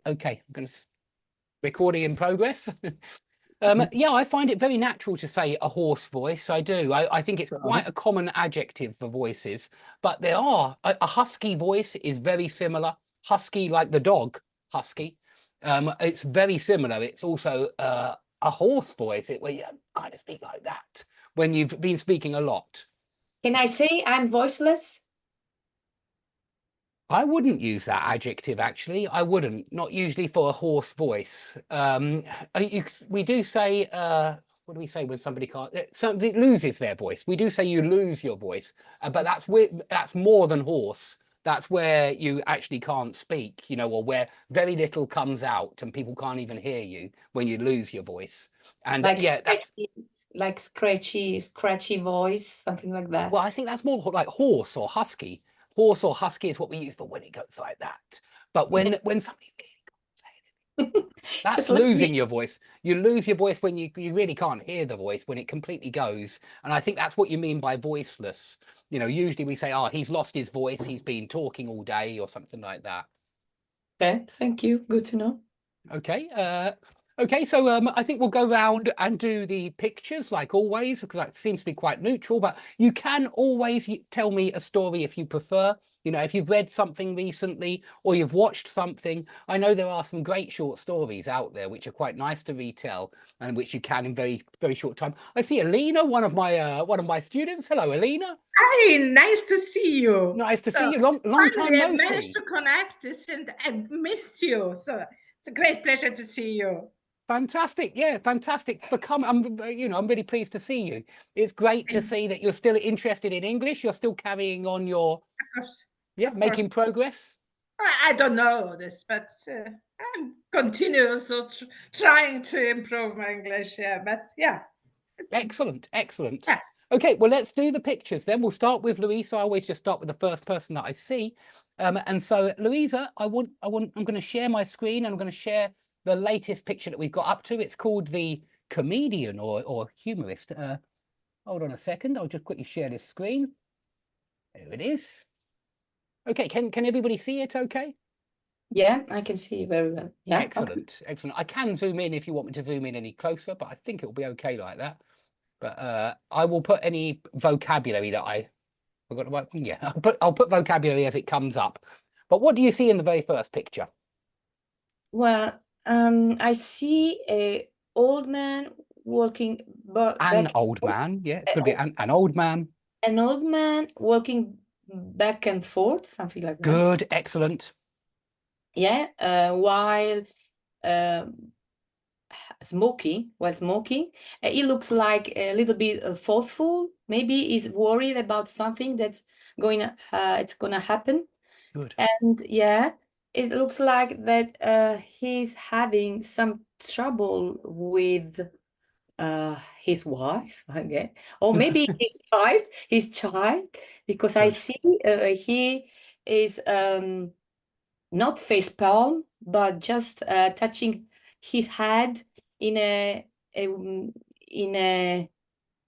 Okay, I'm going to recording in progress. Yeah, I find it very natural to say a hoarse voice. I do. I think it's Uh-huh. quite a common adjective for voices, but there are a husky voice is very similar. Husky, like the dog, husky. It's very similar. It's also a hoarse voice, where you kind of speak like that when you've been speaking a lot. Can I say I'm voiceless? I wouldn't use that adjective, actually. I wouldn't, not usually for a hoarse voice. We do say, what do we say when somebody can't, somebody loses their voice? We do say you lose your voice, but that's more than hoarse. That's where you actually can't speak, or where very little comes out and people can't even hear you when you lose your voice. And Like yeah, scratchy voice, something like that. well, I think that's more like hoarse or husky. Hoarse or husky is what we use for when it goes like that. But when somebody really can't say anything, that's Just let losing me. your voice. You lose your voice when you really can't hear the voice, when it completely goes. And I think that's what you mean by voiceless. Usually we say, oh, he's lost his voice, he's been talking all day or something like that. Okay, thank you. Good to know. Okay. Okay, so I think we'll go round and do the pictures like always, because that seems to be quite neutral, but you can always tell me a story if you prefer. If you've read something recently or you've watched something. I know there are some great short stories out there which are quite nice to retell and which you can in very, very short time. I see Alina, one of my students. Hello, Alina. Hi, nice to see you. Nice to So see you. Long time finally, I no managed see. to connect this, and I missed you. So it's a great pleasure to see you. Fantastic. Yeah, fantastic for coming. I'm really pleased to see you. It's great to see that you're still interested in English. You're still carrying on your, Of course, yeah, of course. making progress. I don't know this, but I'm continuously trying to improve my English. Yeah, but yeah, Excellent, excellent. yeah. Okay, well, let's do the pictures then. We'll start with Louisa. I always just start with the first person that I see. And so, Louisa, I'm going to share my screen and I'm going to share the latest picture that we've got up to. It's called the comedian or humorist. Hold on a second. I'll just quickly share this screen. There it is. Okay, can everybody see it okay? Yeah, I can see you very well. Yeah. Excellent, okay. excellent. I can zoom in if you want me to zoom in any closer, but I think it'll be okay like that. But I will put any vocabulary that I forgot about. Yeah, I'll put vocabulary as it comes up. But what do you see in the very first picture? Well, I see a old man walking An back. old man. Yeah, it's going to be uh, an old man. An old man walking back and forth, something like that. Good, excellent. Yeah, while smoking, he looks like a little bit thoughtful. Maybe he's worried about something that's it's gonna happen. Good. And yeah, it looks like that he's having some trouble with his wife, I guess, or maybe his child, because I Good. see he is not face palm, but just touching his head in in a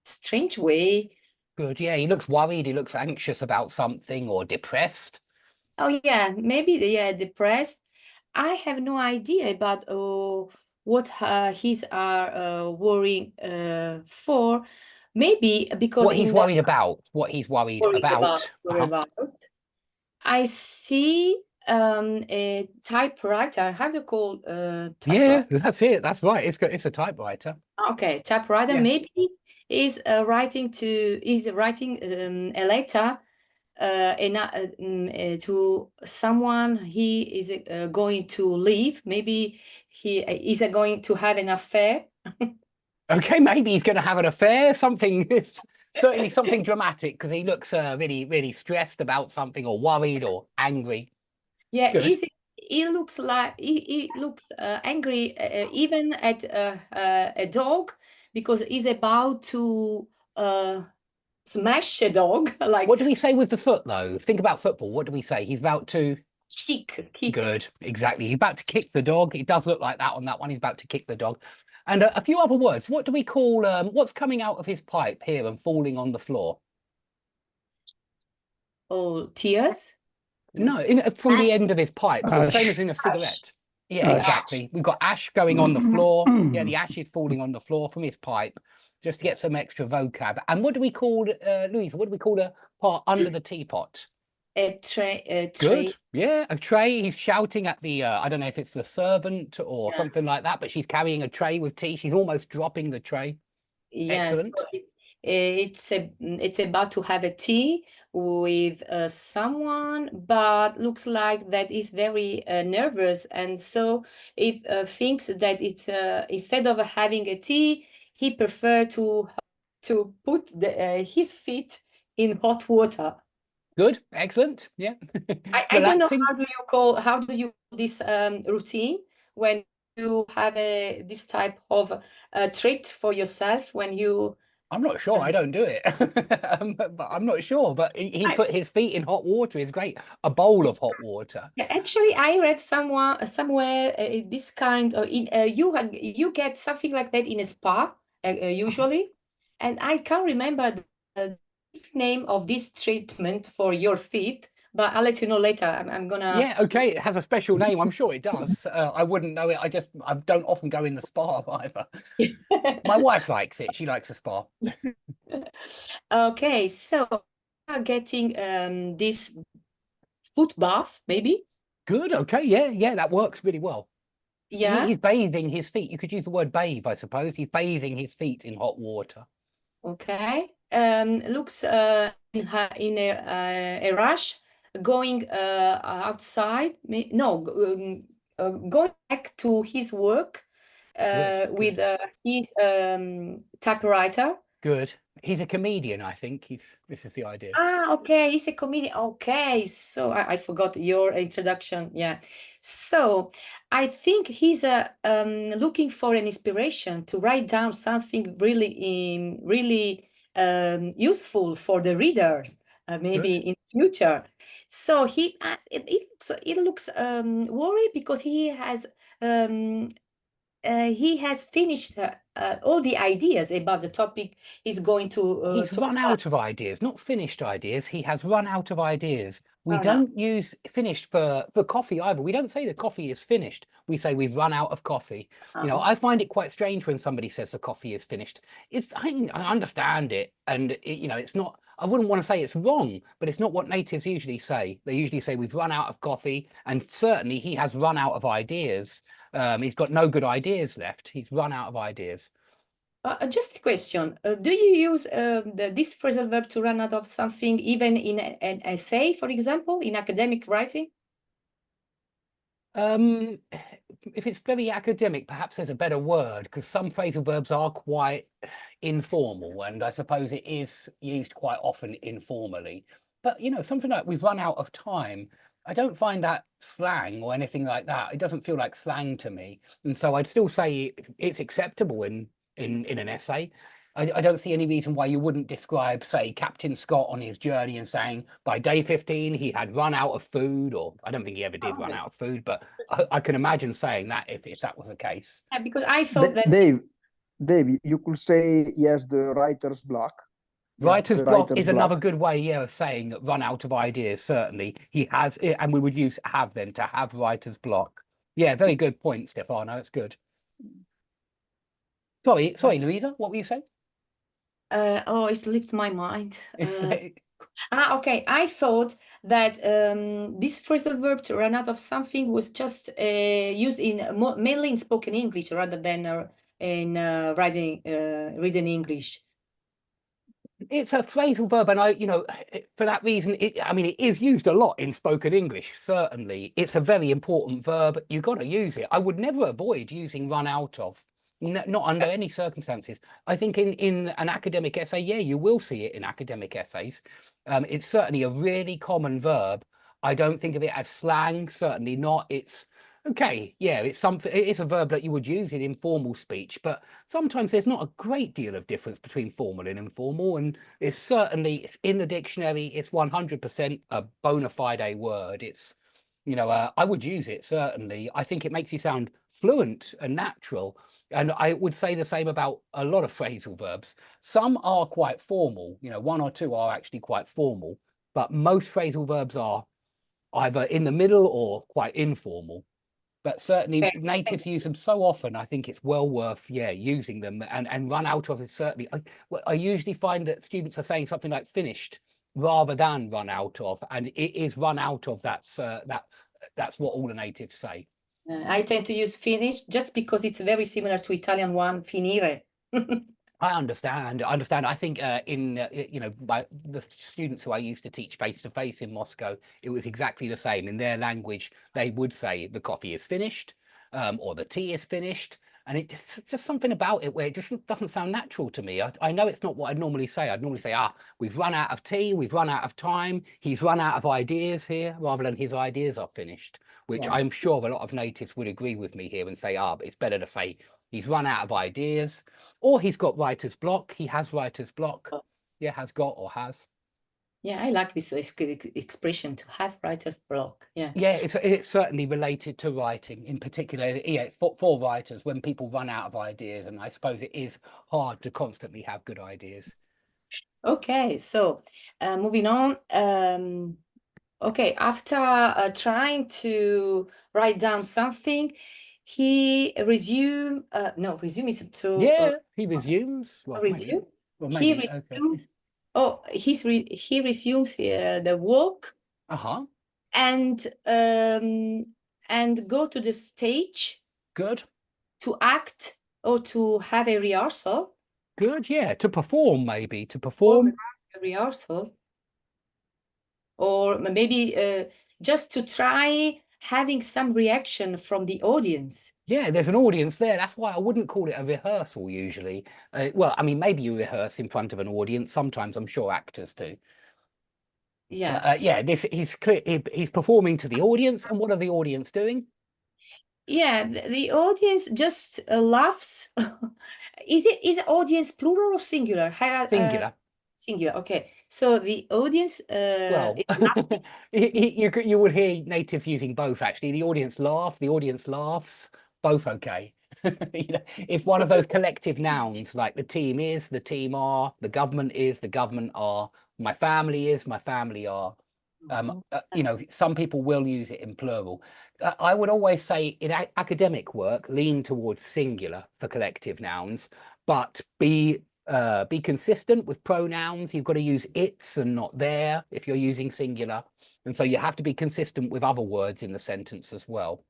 strange way. Good. Yeah, he looks worried. He looks anxious about something or depressed. Oh yeah, maybe they are depressed. I have no idea about what he's are worrying for. Maybe because What he's in the worried about. What he's worried about. worry about, I see a typewriter. How do you call Yeah, typewriter? that's it. That's right. It's a typewriter. Okay, typewriter. Yeah. Maybe is writing a letter to someone he is going to leave. Maybe he is going to have an affair. Okay, maybe he's going to have an affair. Something, certainly something dramatic, because he looks really, really stressed about something or worried or angry. Yeah, Good. he looks like he looks angry even at a dog, because he's about to smash a dog. Like What do we say with the foot, though? Think about football. What do we say? He's about to. kick. Good, exactly. He's about to kick the dog. It does look like that on that one. He's about to kick the dog. And a few other words. What do we call what's coming out of his pipe here and falling on the floor? Oh, tears. No, from the end of his pipe. So same as in a cigarette. Yeah, Ash. exactly. We've got ash going on the floor. Yeah, the ash is falling on the floor from his pipe, just to get some extra vocab. And what do we call, Louisa, what do we call the part under the teapot? A tray, a Good. tray. Yeah, a tray. He's shouting at the, I don't know if it's the servant or Yeah. something like that, but she's carrying a tray with tea. She's almost dropping the tray. Yes, Excellent. so it's about to have a tea with someone, but looks like that is very nervous, and so it thinks that it's instead of having a tea, he prefer to put his feet in hot water. Good. Excellent. Yeah. I don't know Relaxing. how do you call this routine when you have this type of treat for yourself when you. I'm not sure. I don't do it. But I'm not sure. But he put his feet in hot water is great. A bowl of hot water. Yeah, actually, I read somewhere this kind of you get something like that in a spa usually, and I can't remember the name of this treatment for your feet, but I'll let you know later. I'm gonna. Yeah, okay. It has a special name. I'm sure it does. I wouldn't know it. I don't often go in the spa either. My wife likes it. She likes the spa. Okay, so we are getting this foot bath, maybe. Good. Okay. Yeah. Yeah. That works really well. Yeah. He's bathing his feet. You could use the word bathe, I suppose. He's bathing his feet in hot water. Okay. Looks in a rush, going outside. Going back to his work with his typewriter. Good. He's a comedian, I think. This is the idea. Ah, okay. He's a comedian. Okay, so I forgot your introduction. Yeah. So I think he's looking for an inspiration to write down something really useful for the readers, maybe in future. So it looks worried because he has finished all the ideas about the topic he's going to. He's run out of ideas, not finished ideas. He has run out of ideas. We Oh, no. don't use finished for coffee either. We don't say the coffee is finished. We say we've run out of coffee. You know, I find it quite strange when somebody says the coffee is finished. I understand it, and it's not. I wouldn't want to say it's wrong, but it's not what natives usually say. They usually say we've run out of coffee, and certainly he has run out of ideas. He's got no good ideas left. He's run out of ideas. Just a question. Do you use this phrasal verb to run out of something even in an essay, for example, in academic writing? If it's very academic, perhaps there's a better word, because some phrasal verbs are quite informal, and I suppose it is used quite often informally. But, something like we've run out of time, I don't find that slang or anything like that. It doesn't feel like slang to me. And so I'd still say it's acceptable in an essay. I don't see any reason why you wouldn't describe, say, Captain Scott on his journey and saying by day 15 he had run out of food, or I don't think he ever did run out of food, but I can imagine saying that if that was the case. Yeah, because I thought that Dave, you could say yes, the writer's block. Writer's block is another good way, of saying run out of ideas. Certainly, he has, and we would use have then to have writer's block. Yeah, very good point, Stefano. It's good. Sorry, Louisa, what were you saying? It slipped my mind. Okay. I thought that this phrasal verb to run out of something was just used mainly in spoken English rather than in reading English. It's a phrasal verb, and for that reason, it is used a lot in spoken English. Certainly, it's a very important verb. You've got to use it. I would never avoid using run out of. Not under any circumstances. I think in an academic essay, yeah, you will see it in academic essays. It's certainly a really common verb. I don't think of it as slang, certainly not. It's okay, yeah, it's a verb that you would use in informal speech, but sometimes there's not a great deal of difference between formal and informal, and it's in the dictionary, it's 100% a bona fide word. It's, I would use it, certainly. I think it makes you sound fluent and natural. And I would say the same about a lot of phrasal verbs. Some are quite formal, one or two are actually quite formal, but most phrasal verbs are either in the middle or quite informal. But certainly Okay. natives use them so often, I think it's well worth, yeah, using them. And run out of is certainly, I usually find that students are saying something like finished rather than run out of, and it is run out of. That's what all the natives say. I tend to use finish just because it's very similar to Italian one, finire. I understand. I think you know, by the students who I used to teach face to face in Moscow, it was exactly the same. In their language, they would say the coffee is finished, or the tea is finished, and it just something about it where it just doesn't sound natural to me. I know it's not what I'd normally say. I'd normally say, we've run out of tea, we've run out of time, he's run out of ideas here, rather than his ideas are finished, which Yeah. I'm sure a lot of natives would agree with me here and say, but it's better to say he's run out of ideas, or he's got writer's block. He has writer's block. Oh. Yeah, has got or has. Yeah, I like this expression, to have writer's block. Yeah. Yeah, it's certainly related to writing in particular. Yeah, for writers, when people run out of ideas, and I suppose it is hard to constantly have good ideas. Okay, so moving on. Okay, after trying to write down something, he resume. No, resume is to Yeah, he resumes. Well, resume. maybe, He okay. resumes. Oh, he resumes the walk Uh-huh. and go to the stage Good. to act or to have a rehearsal. Good, yeah. To perform, maybe. To perform. A rehearsal. Or maybe just to try having some reaction from the audience. Yeah, there's an audience there. That's why I wouldn't call it a rehearsal usually. Well, I mean, maybe you rehearse in front of an audience. Sometimes I'm sure actors do. Yeah. Yeah, he's performing to the audience. And what are the audience doing? Yeah, the audience just laughs. Is audience plural or singular? Singular. Singular. Okay. So the audience Well, you would hear natives using both actually. The audience laughs, both okay. You know, it's one of those collective nouns, like the team is, the team are, the government is, the government are, my family is, my family are. You know, some people will use it in plural. I would always say in academic work, lean towards singular for collective nouns, but be consistent with pronouns. You've got to use its and not their if you're using singular. And so you have to be consistent with other words in the sentence as well.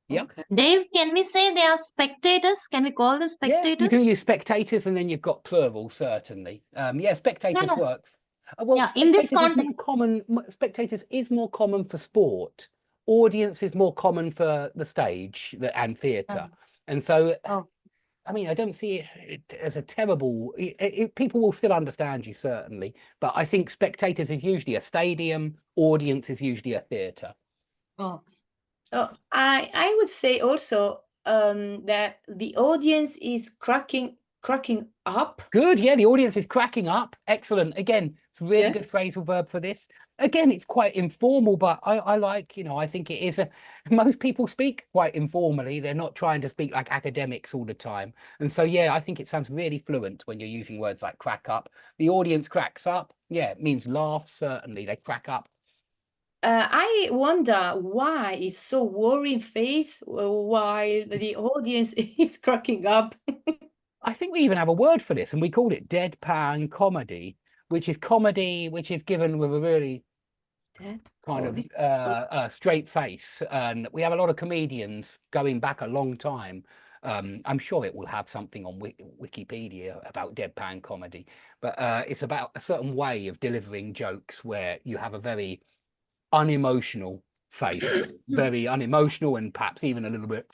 Yeah. Okay. Dave, can we say they are spectators? Can we call them Yeah, you spectators? can use spectators and then you've got plural, certainly. Yeah, spectators No. works. Well, Yeah, in this spectators is more common. Spectators is more common for sport. Audience is more common for the stage and theatre. And so, Oh. I mean, I don't see it as a terrible. People will still understand you, certainly. But I think spectators is usually a stadium. Audience is usually a theatre. Oh. Oh, I would say also that the audience is cracking up. Good. Yeah, the audience is cracking up. Excellent. Again, really Yeah. good phrasal verb for this. Again, it's quite informal, but I like, you know, I think it is most people speak quite informally. They're not trying to speak like academics all the time. And so, yeah, I think it sounds really fluent when you're using words like crack up. The audience cracks up. Yeah, it means laugh, certainly. They crack up. I wonder why it's so worrying face while the audience is cracking up. I think we even have a word for this, and we called it deadpan comedy, which is comedy which is given with a really kind of straight face. And we have a lot of comedians going back a long time. I'm sure it will have something on Wikipedia about deadpan comedy, but it's about a certain way of delivering jokes where you have a very unemotional face, very unemotional, and perhaps even a little bit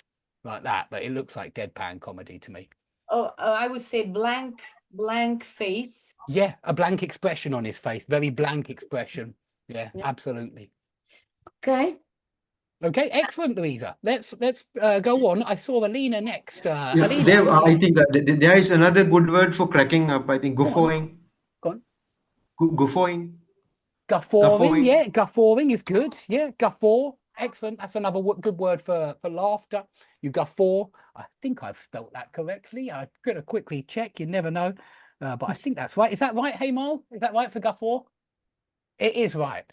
like that, but it looks like deadpan comedy to me. I would say blank face. Yeah, a blank expression on his face, very blank expression. Yeah, Yeah. absolutely. Okay. Okay, excellent, Louisa. Let's go on. I saw Alina next. Yeah, Alina, Dave, I think there is another good word for cracking up. I think guffawing. Go on. Guffawing. Guffawing, yeah, guffawing is good. Yeah, guffaw, excellent. That's another good word for laughter. You guffaw. I think I've spelt that correctly. I'm going to quickly check. You never know, but I think that's right. Is that right, Haymal? Is that right for guffaw? It is right.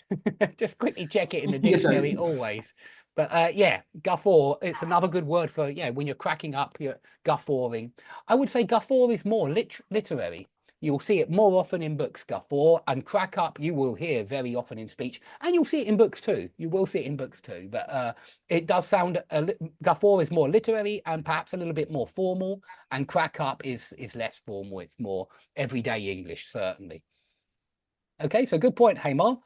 Just quickly check it in the Yes, dictionary always. But yeah, guffaw, it's another good word for, yeah, when you're cracking up, you're guffawing. I would say guffaw is more literary. You will see it more often in books, guffaw, and crack up you will hear very often in speech, and you'll see it in books too. You will see it in books too, but it does sound, guffaw is more literary and perhaps a little bit more formal, and crack up is less formal. It's more everyday English, certainly. Okay, so good point, Hamar.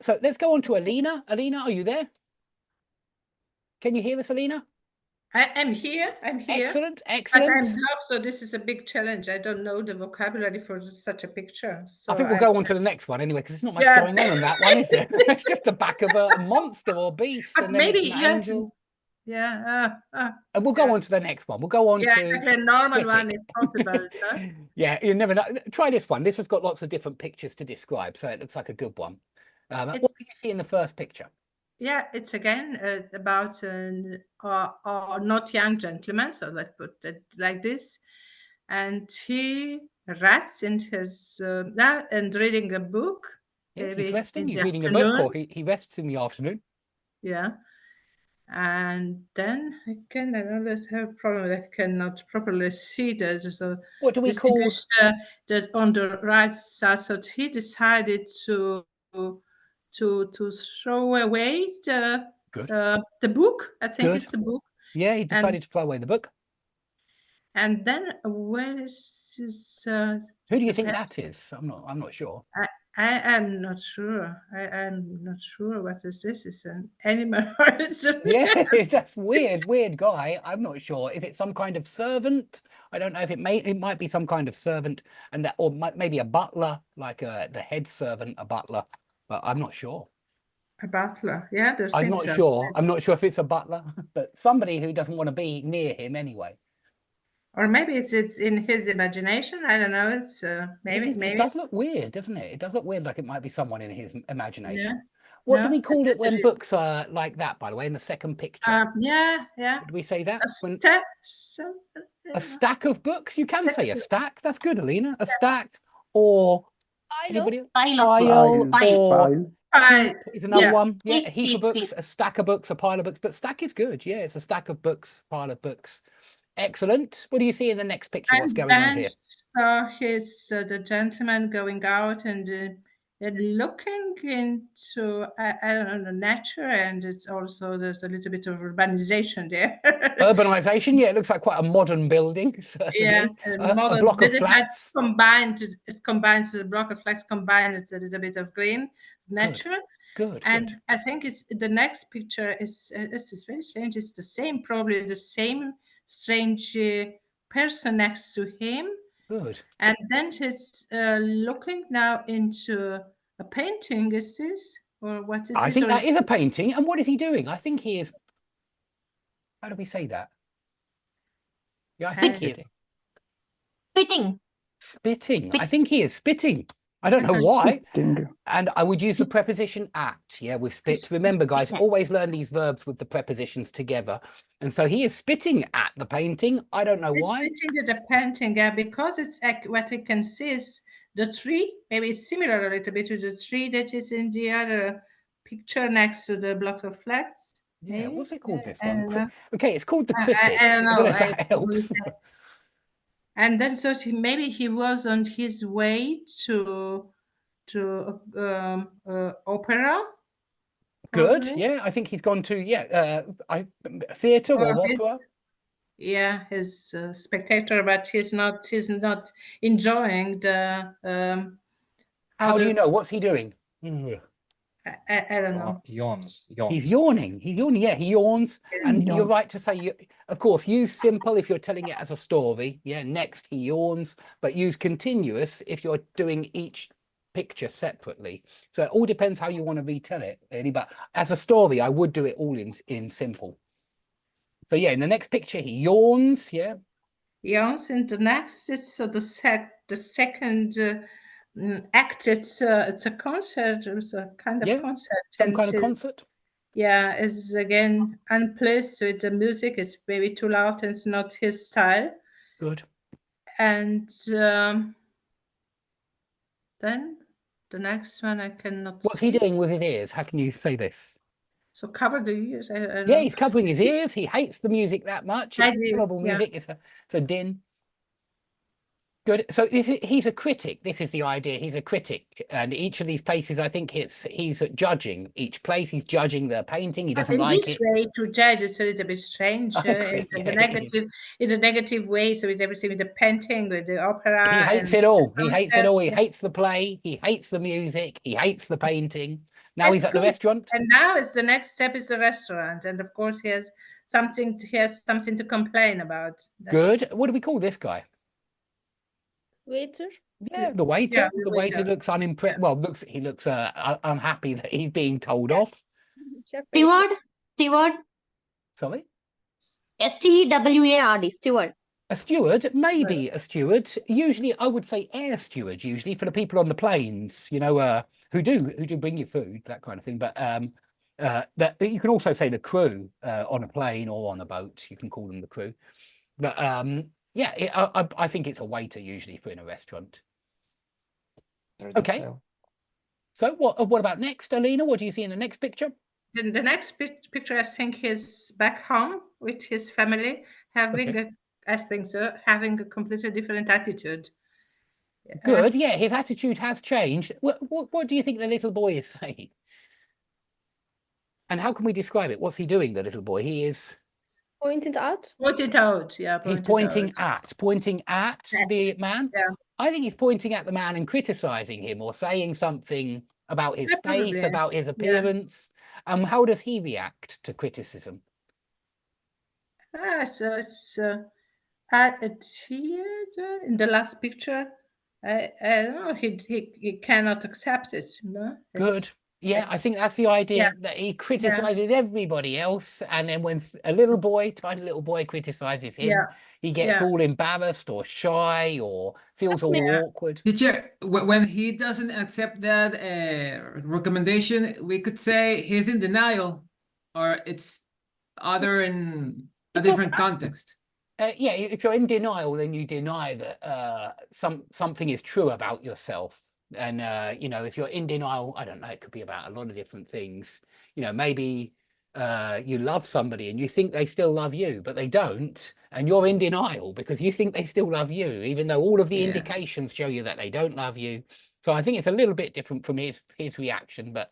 So let's go on to Alina. Alina, are you there? Can you hear us, Alina? I am here. I'm here. Excellent, But I'm excellent. blocked, so this is a big challenge. I don't know the vocabulary for such a picture. So I think we'll go on to the next one anyway, because there's not much Yeah. going on that one, is there? It's just the back of a monster or beast, But and then maybe, it's an yes. angel. Yeah. And we'll go yeah. on to the next one. We'll go on Yeah, to exactly. A normal critic. one is possible. Huh? Yeah, you never know. Try this one. This has got lots of different pictures to describe, so it looks like a good one. What do It's- you see in the first picture? Yeah, it's again about not young gentleman. So let's put it like this. And he rests in his and reading a book. Yeah, maybe he's resting. in He's the reading a book, or afternoon. he rests in the afternoon. Yeah. And then I always have a problem. I cannot properly see that. So What do we call? distinguish that on the right side. So he decided to throw away Good. the book. I think Good. it's the book. Yeah, he decided to throw away the book. And then where is this? Who do you the think person? that is? I'm not sure. I am not sure. I'm not sure what is this. Is an animal or is a Yeah, that's weird guy. I'm not sure. Is it some kind of servant? I don't know if it might be some kind of servant, and that, or maybe a butler, like the head servant, a butler. But I'm not sure. a butler? Yeah, there's I'm not sure. I'm not sure if it's a butler, but somebody who doesn't want to be near him anyway. Or maybe it's in his imagination. I don't know. It's maybe. It does look weird, doesn't it? It does look weird, like it might be someone in his imagination. Yeah. What do No, we call it it is when a- books are like that, by the way, in the second picture? Yeah. Did we say that? A When step. a stack of books? You can say a Stack. stack. That's good, Alina. A stack, or anybody? Pile of Pile, books. Pile. or Pile. heap is another Yeah. one. Yeah, a Heap, heap of heap, books, a stack of books, a pile of books. But stack is good. Yeah, it's a stack of books, pile of books. Excellent. What do you see in the next picture? What's And going on then here? he's the gentleman going out and looking into I don't know, nature, and it's also there's a little bit of urbanization there. Urbanization. Yeah, it looks like quite a modern building. Certainly. Yeah, A modern block of building that's flats. combined. It combines the block of flats combined. It's a little bit of green nature. Good. And Good. I think it's the next picture is very strange. It's the same, probably the same strange person next to him. Good. And then he's looking now into a painting. Is this or what is I this? think Or that is a painting. And what is he doing? I think he is. How do we say that? Yeah, I think he is Spitting. spitting. I think he is spitting. I don't know why. Thing. And I would use the preposition at, yeah, with spit. Remember, guys, always learn these verbs with the prepositions together. And so he is spitting at the painting. I don't know It's why. spitting at the painting, because it's what we can see is the tree. Maybe it's similar a little bit to the tree that is in the other picture next to the block of flats. Yeah, Maybe? what's it called, this I don't one? know. Okay, it's called the I critic. don't know. if that helps. And then so maybe he was on his way to opera. Good. probably. Yeah, I think he's gone to theatre or Or his- opera. Yeah, his spectator, but he's not enjoying the How do the- you know? What's he doing? I don't know. Yawns. He's yawning. He's yawning. Yeah, he yawns. And you're Yawn. right to say, of course, use simple if you're telling it as a story. Yeah, next he yawns, but use continuous if you're doing each picture separately. So it all depends how you want to retell it, really. But as a story, I would do it all in simple. So yeah, in the next picture, he yawns. Yeah. Yawns, and the next is the second act. It's a concert. It's a kind of Yeah, concert. Some and kind of it's- concert. Yeah, is again unpleased with the music. It's maybe too loud and it's not his style. Good. And then the next one I cannot What's see. he doing with his ears? How can you say this? So cover the ears. I don't Yeah, know. he's covering his ears. He hates the music that much. I It's do, terrible yeah. music. It's a din. Good. So he's a critic. This is the idea. He's a critic, and each of these places, I think he's judging each place. He's judging the painting. He But doesn't in like this it. way, to judge is a little bit strange I agree, in yeah. the negative way. So with everything, with the painting, with the opera, He hates and it all. the He hates it concert. all. He hates the play. He hates the music. He hates the painting. Now That's he's at the good. restaurant. And now it's the next step is the restaurant, and of course he has something to complain about. Good. What do we call this guy? Waiter. Yeah, the waiter. Yeah, The waiter looks unimpressed. Well, he looks unhappy that he's being told off. Chef waiter. Steward, Sorry. STEWARD, steward. A steward, maybe a steward. Usually, I would say air steward. Usually for the people on the planes, you know, who do bring you food, that kind of thing. But that you can also say the crew on a plane or on a boat. You can call them the crew. But yeah, I think it's a waiter usually for in a restaurant. Okay. So what about next, Alina? What do you see in the next picture? Then the next picture, I think, is back home with his family, having having a completely different attitude. Good. Yeah, his attitude has changed. What do you think the little boy is saying? And how can we describe it? What's he doing, the little boy? He is Pointed out. Pointed out, yeah. he's pointing at the man. Yeah. I think he's pointing at the man and criticizing him or saying something about his face, Probably. about his appearance. How does he react to criticism? So it's here in the last picture. I don't know. He cannot accept it. No. Good. Yeah, I think that's the idea, that he criticizes everybody else, and then when a little boy, tiny little boy, criticizes him, he gets all embarrassed or shy or feels all awkward. Teacher, when he doesn't accept that recommendation, we could say he's in denial, or it's other in a different context. Yeah, if you're in denial, then you deny that something is true about yourself. And you know, if you're in denial, I don't know, it could be about a lot of different things. You know, maybe you love somebody and you think they still love you, but they don't, and you're in denial because you think they still love you, even though all of the indications show you that they don't love you. So I think it's a little bit different from his reaction, but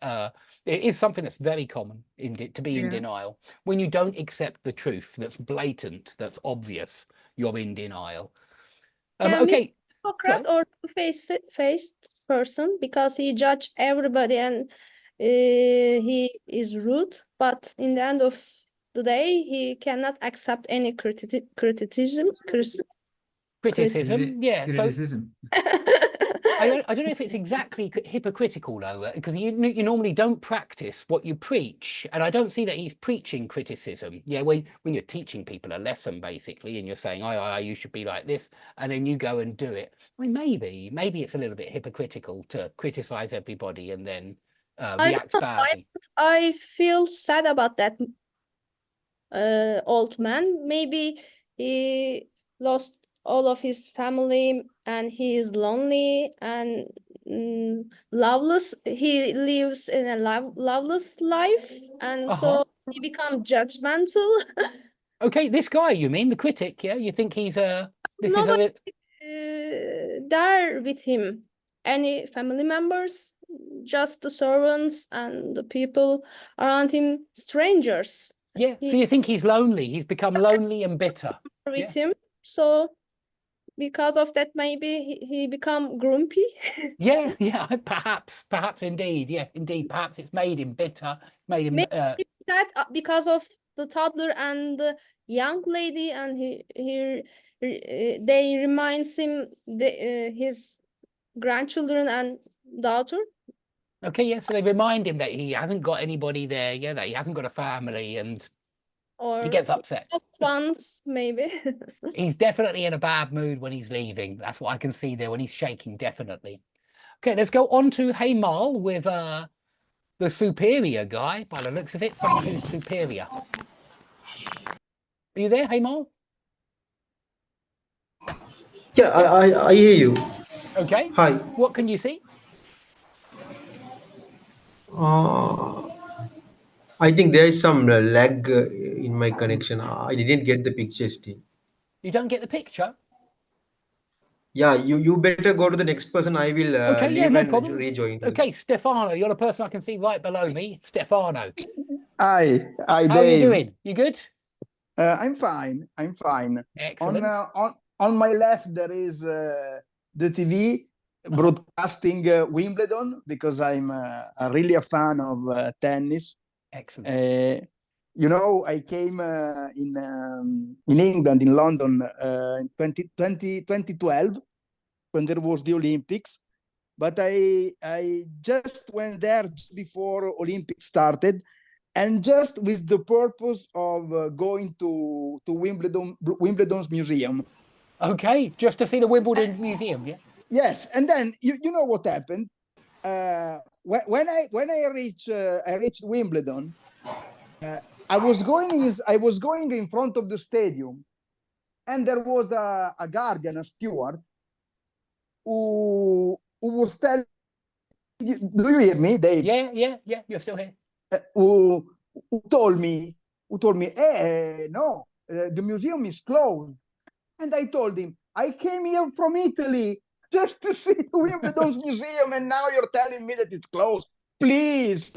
it is something that's very common to be in denial. When you don't accept the truth that's blatant, that's obvious, you're in denial. Okay. Hypocrite or two-faced person, because he judged everybody and he is rude, but in the end of the day he cannot accept any criticism. Yeah. Criticism. I don't know if it's exactly hypocritical though, because you normally don't practice what you preach, and I don't see that he's preaching criticism. Yeah, when you're teaching people a lesson basically, and you're saying, you should be like this, and then you go and do it. I mean, maybe it's a little bit hypocritical to criticize everybody and then react badly. I feel sad about that old man. Maybe he lost all of his family and he is lonely and loveless. He lives in a loveless life, and so he becomes judgmental. Okay, this guy, you mean the critic? Yeah, you think he's there with him? Any family members? Just the servants and the people around him, strangers. Yeah, so you think he's lonely? He's become lonely and bitter with him. So because of that, maybe he become grumpy. yeah, perhaps indeed. Yeah, indeed. Perhaps it's made him bitter, made him that because of the toddler and the young lady, and they reminds him his grandchildren and daughter. Okay, yeah, so they remind him that he hasn't got anybody there, that he hasn't got a family, and he gets upset. Once, maybe. He's definitely in a bad mood when he's leaving. That's what I can see there when he's shaking, definitely. Okay, let's go on to Heimal with the superior guy, by the looks of it, someone who's superior. Are you there, Heimal? Yeah, I hear you. Okay. Hi. What can you see? I think there is some lag in my connection. I didn't get the picture still. You don't get the picture? Yeah, you better go to the next person. I will Okay, yeah, leave no and problem. rejoin. Okay, Stefano, you're the person I can see right below me. Stefano, Hi, how are you Dave. doing? You good? I'm fine. I'm fine. Excellent. On my left there is the TV broadcasting Wimbledon, because I'm really a fan of tennis. Excellent. You know, I came in England, in London, in 2012, when there was the Olympics. But I just went there just before Olympics started, and just with the purpose of going to Wimbledon's museum. Okay, just to see the Wimbledon Museum, yeah? Yes, and then you know what happened? When I reached Wimbledon, I was going in front of the stadium, and there was a guardian, a steward, who was telling. Do you hear me, Dave? Yeah, you're still here. Who told me, hey, no, the museum is closed. And I told him, I came here from Italy just to see Wimbledon's museum, and now you're telling me that it's closed. Please,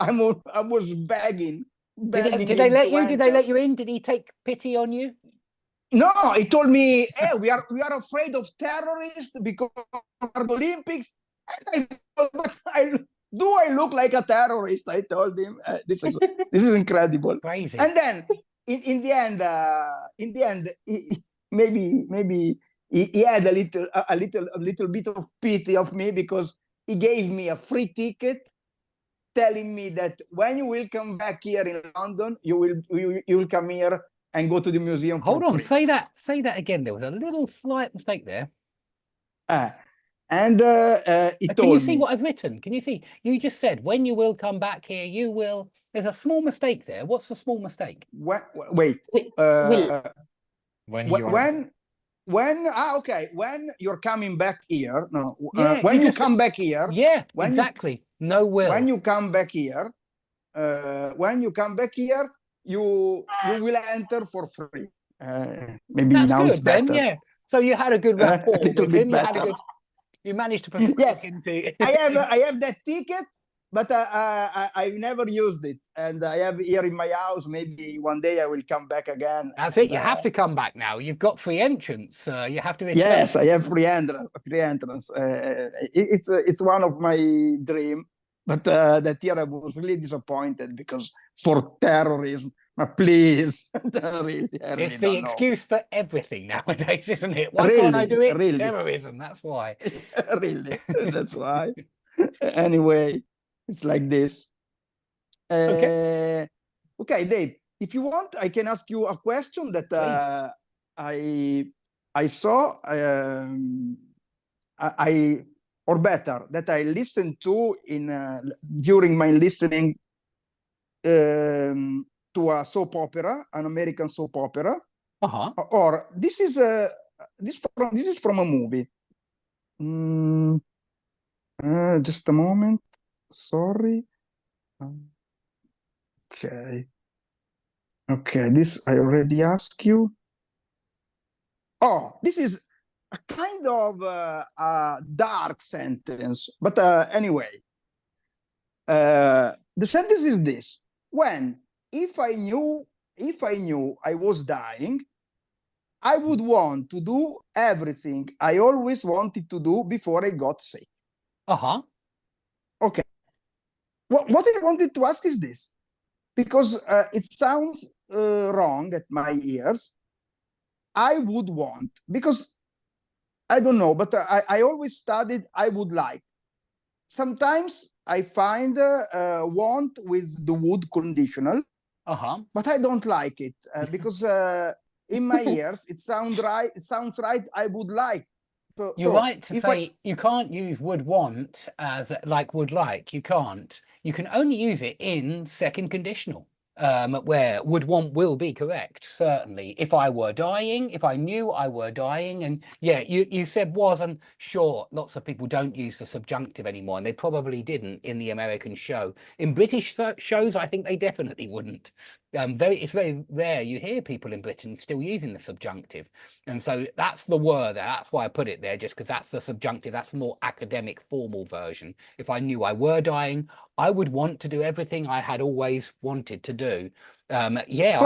I was begging. Did they let you? Did they let you in? Did he take pity on you? No, he told me, hey, we are afraid of terrorists because of the Olympics. And do I look like a terrorist? I told him, this is incredible. Crazy. And then in the end, maybe he had a little bit of pity of me, because he gave me a free ticket, telling me that when you will come back here in London, you will come here and go to the museum. Hold on, free. say that again. There was a little slight mistake there. And he told me. Can you see what I've written? Can you see? You just said, when you will come back here, you will. There's a small mistake there. What's the small mistake? Wait. Will. Okay. When you're coming back here, no. Yeah, when you come back here. Yeah, exactly. No will. When you come back here, you will enter for free. Maybe that's now good, it's better. Ben. Yeah. So you had a good rapport a little with bit him. better. You managed to persuade him to. I have that ticket, but I've never used it, and I have here in my house. Maybe one day I will come back again. That's it. You have to come back now. You've got free entrance. You have to return. Yes, I have free entrance. It's one of my dream, but that year I was really disappointed because for terrorism. Please, really, it's the excuse for everything nowadays, isn't it? Why can't I do it? Really. Terrorism. That's why. Really, that's why. Anyway, it's like this. Okay, Dave. If you want, I can ask you a question that I saw. Or better, that I listened to during my listening. To a soap opera, an American soap opera, or this is from a movie. Just a moment. Sorry. Okay. This I already asked you. Oh, this is a kind of a dark sentence, but anyway, the sentence is this: If I knew I was dying, I would want to do everything I always wanted to do before I got sick. Okay. What I wanted to ask is this, because it sounds wrong at my ears. I would want, because I don't know, but I always studied I would like. Sometimes I find want with the would conditional. But I don't like it because in my ears it sounds right. I would like. You're right to say you can't use would want as like would like. You can't. You can only use it in second conditional. where would want will be correct, certainly. If I were dying, if I knew I were dying, and yeah, you said was, and sure, lots of people don't use the subjunctive anymore, and they probably didn't in the American show. In British shows, I think they definitely wouldn't. It's very rare you hear people in Britain still using the subjunctive, and so that's the word there. That's why I put it there, just because that's the subjunctive. That's the more academic, formal version. If I knew I were dying, I would want to do everything I had always wanted to do. Yeah,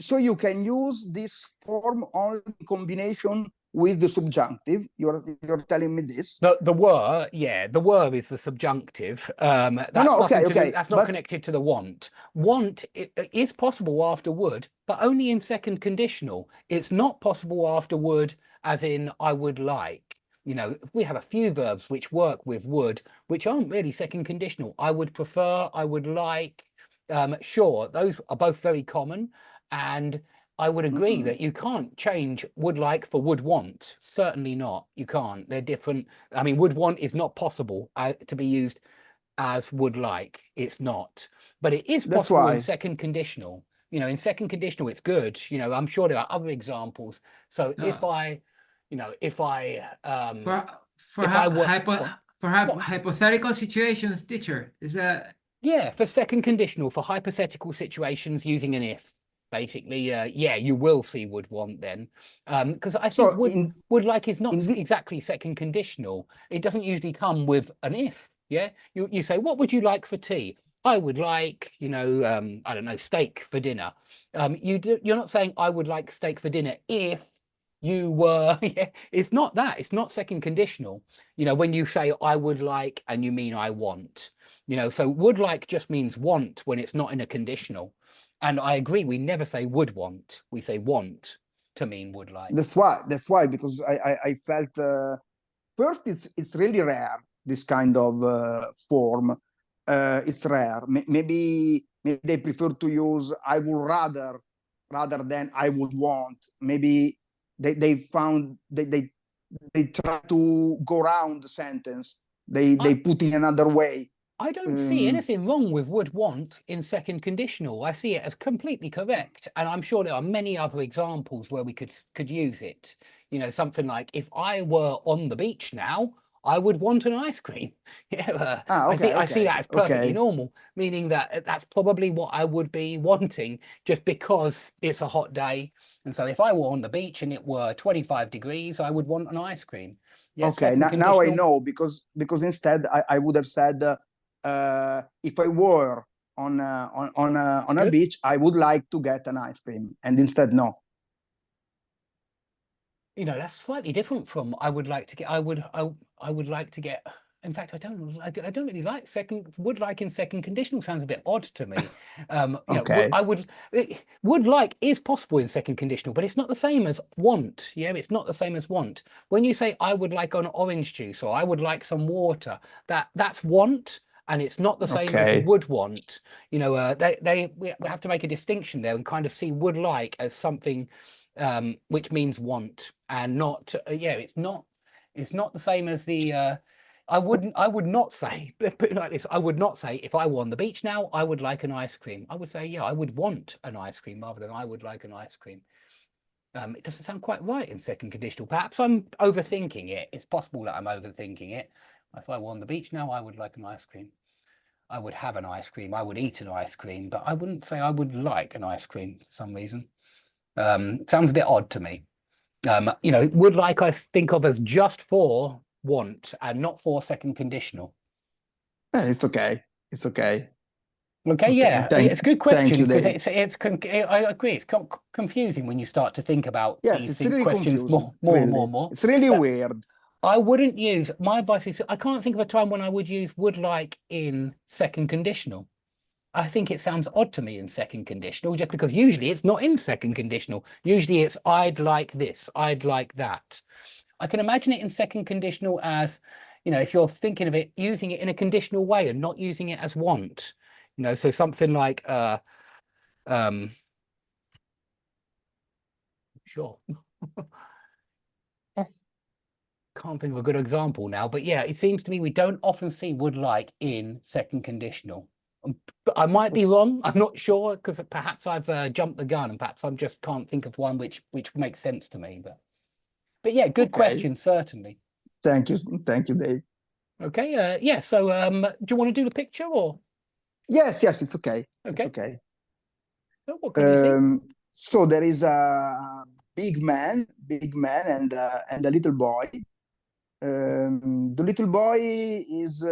So you can use this form only in combination with the subjunctive. You're telling me this? the were, yeah, the were is the subjunctive. That's nothing to do, that's not connected to the want. Want is possible after would, but only in second conditional. It's not possible after would, as in I would like. You know, we have a few verbs which work with would, which aren't really second conditional. I would prefer, I would like. Sure, those are both very common, and I would agree that you can't change would like for would want. Certainly not. You can't. They're different. I mean, would want is not possible to be used as would like. It's not. But it is possible in second conditional. You know, in second conditional, it's good. You know, I'm sure there are other examples. So if I, you know, if I hypothetical situations, teacher, is that? Yeah, for second conditional, for hypothetical situations using an if. Basically, yeah, you will see would want then, because I think would like is not exactly second conditional. It doesn't usually come with an if. Yeah, you say, what would you like for tea? I would like, you know, I don't know, steak for dinner. You're not saying I would like steak for dinner if you were. Yeah, it's not that. It's not second conditional. You know, when you say I would like and you mean I want. You know, so would like just means want when it's not in a conditional. And I agree, we never say would want, we say want to mean would like. That's why, because I felt first it's really rare, this kind of form. It's rare. Maybe they prefer to use I would rather than I would want. Maybe they found they try to go around the sentence. They put in another way. I don't see anything wrong with would want in second conditional. I see it as completely correct. And I'm sure there are many other examples where we could use it. You know, something like, if I were on the beach now, I would want an ice cream. Yeah, I see that as perfectly normal, meaning that that's probably what I would be wanting just because it's a hot day. And so if I were on the beach and it were 25 degrees, I would want an ice cream. Yeah, okay, now I know, because instead I would have said, if I were on a beach, I would like to get an ice cream, and instead no. You know, that's slightly different from I would like to get. I would like to get. In fact, I don't really like would like in second conditional. Sounds a bit odd to me. You know, would like is possible in second conditional, but it's not the same as want. Yeah, it's not the same as want. When you say I would like an orange juice or I would like some water, that's want. And it's not the same as would want. You know, we have to make a distinction there and kind of see would like as something which means want, and not. It's not the same as the. I would not say, put it like this. I would not say, if I were on the beach now, I would like an ice cream. I would say, yeah, I would want an ice cream rather than I would like an ice cream. It doesn't sound quite right in second conditional. Perhaps I'm overthinking it. It's possible that I'm overthinking it. If I were on the beach now, I would like an ice cream. I would have an ice cream. I would eat an ice cream, but I wouldn't say I would like an ice cream for some reason. Sounds a bit odd to me. You know, would like I think of as just for want and not for second conditional. It's okay. It's okay. Okay, yeah, it's a good question, because I agree, it's confusing when you start to think about these really questions more and more. It's really weird. I wouldn't use, my advice is, I can't think of a time when I would use would like in second conditional. I think it sounds odd to me in second conditional, just because usually it's not in second conditional. Usually it's I'd like this, I'd like that. I can imagine it in second conditional as, you know, if you're thinking of it, using it in a conditional way and not using it as want. You know, so something like, sure. Can't think of a good example now, but yeah, it seems to me we don't often see would like in second conditional. But I might be wrong. I'm not sure because perhaps I've jumped the gun and perhaps I just can't think of one which makes sense to me. But yeah, good Okay. question, certainly. Thank you, Dave. Okay. Yeah. So do you want to do the picture or? Yes, it's okay. Okay. It's okay. So what can you see? So there is a big man, and a little boy. The little boy is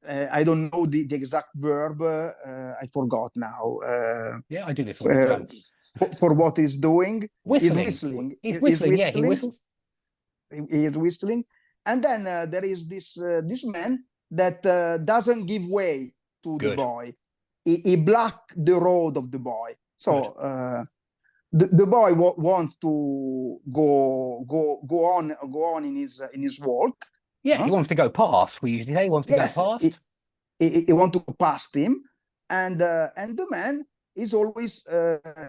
I don't know the exact verb. I forgot now. Yeah, I do this all the time. For what he's doing, Whistling. He's whistling. He's whistling. Yeah, he whistles. He is whistling, and then there is this man that doesn't give way to the Good. boy. He blocked the road of the boy. So the boy wants to go on in his walk. Yeah, he wants to go past. We usually say he wants to go past. He wants to go past him, and the man is always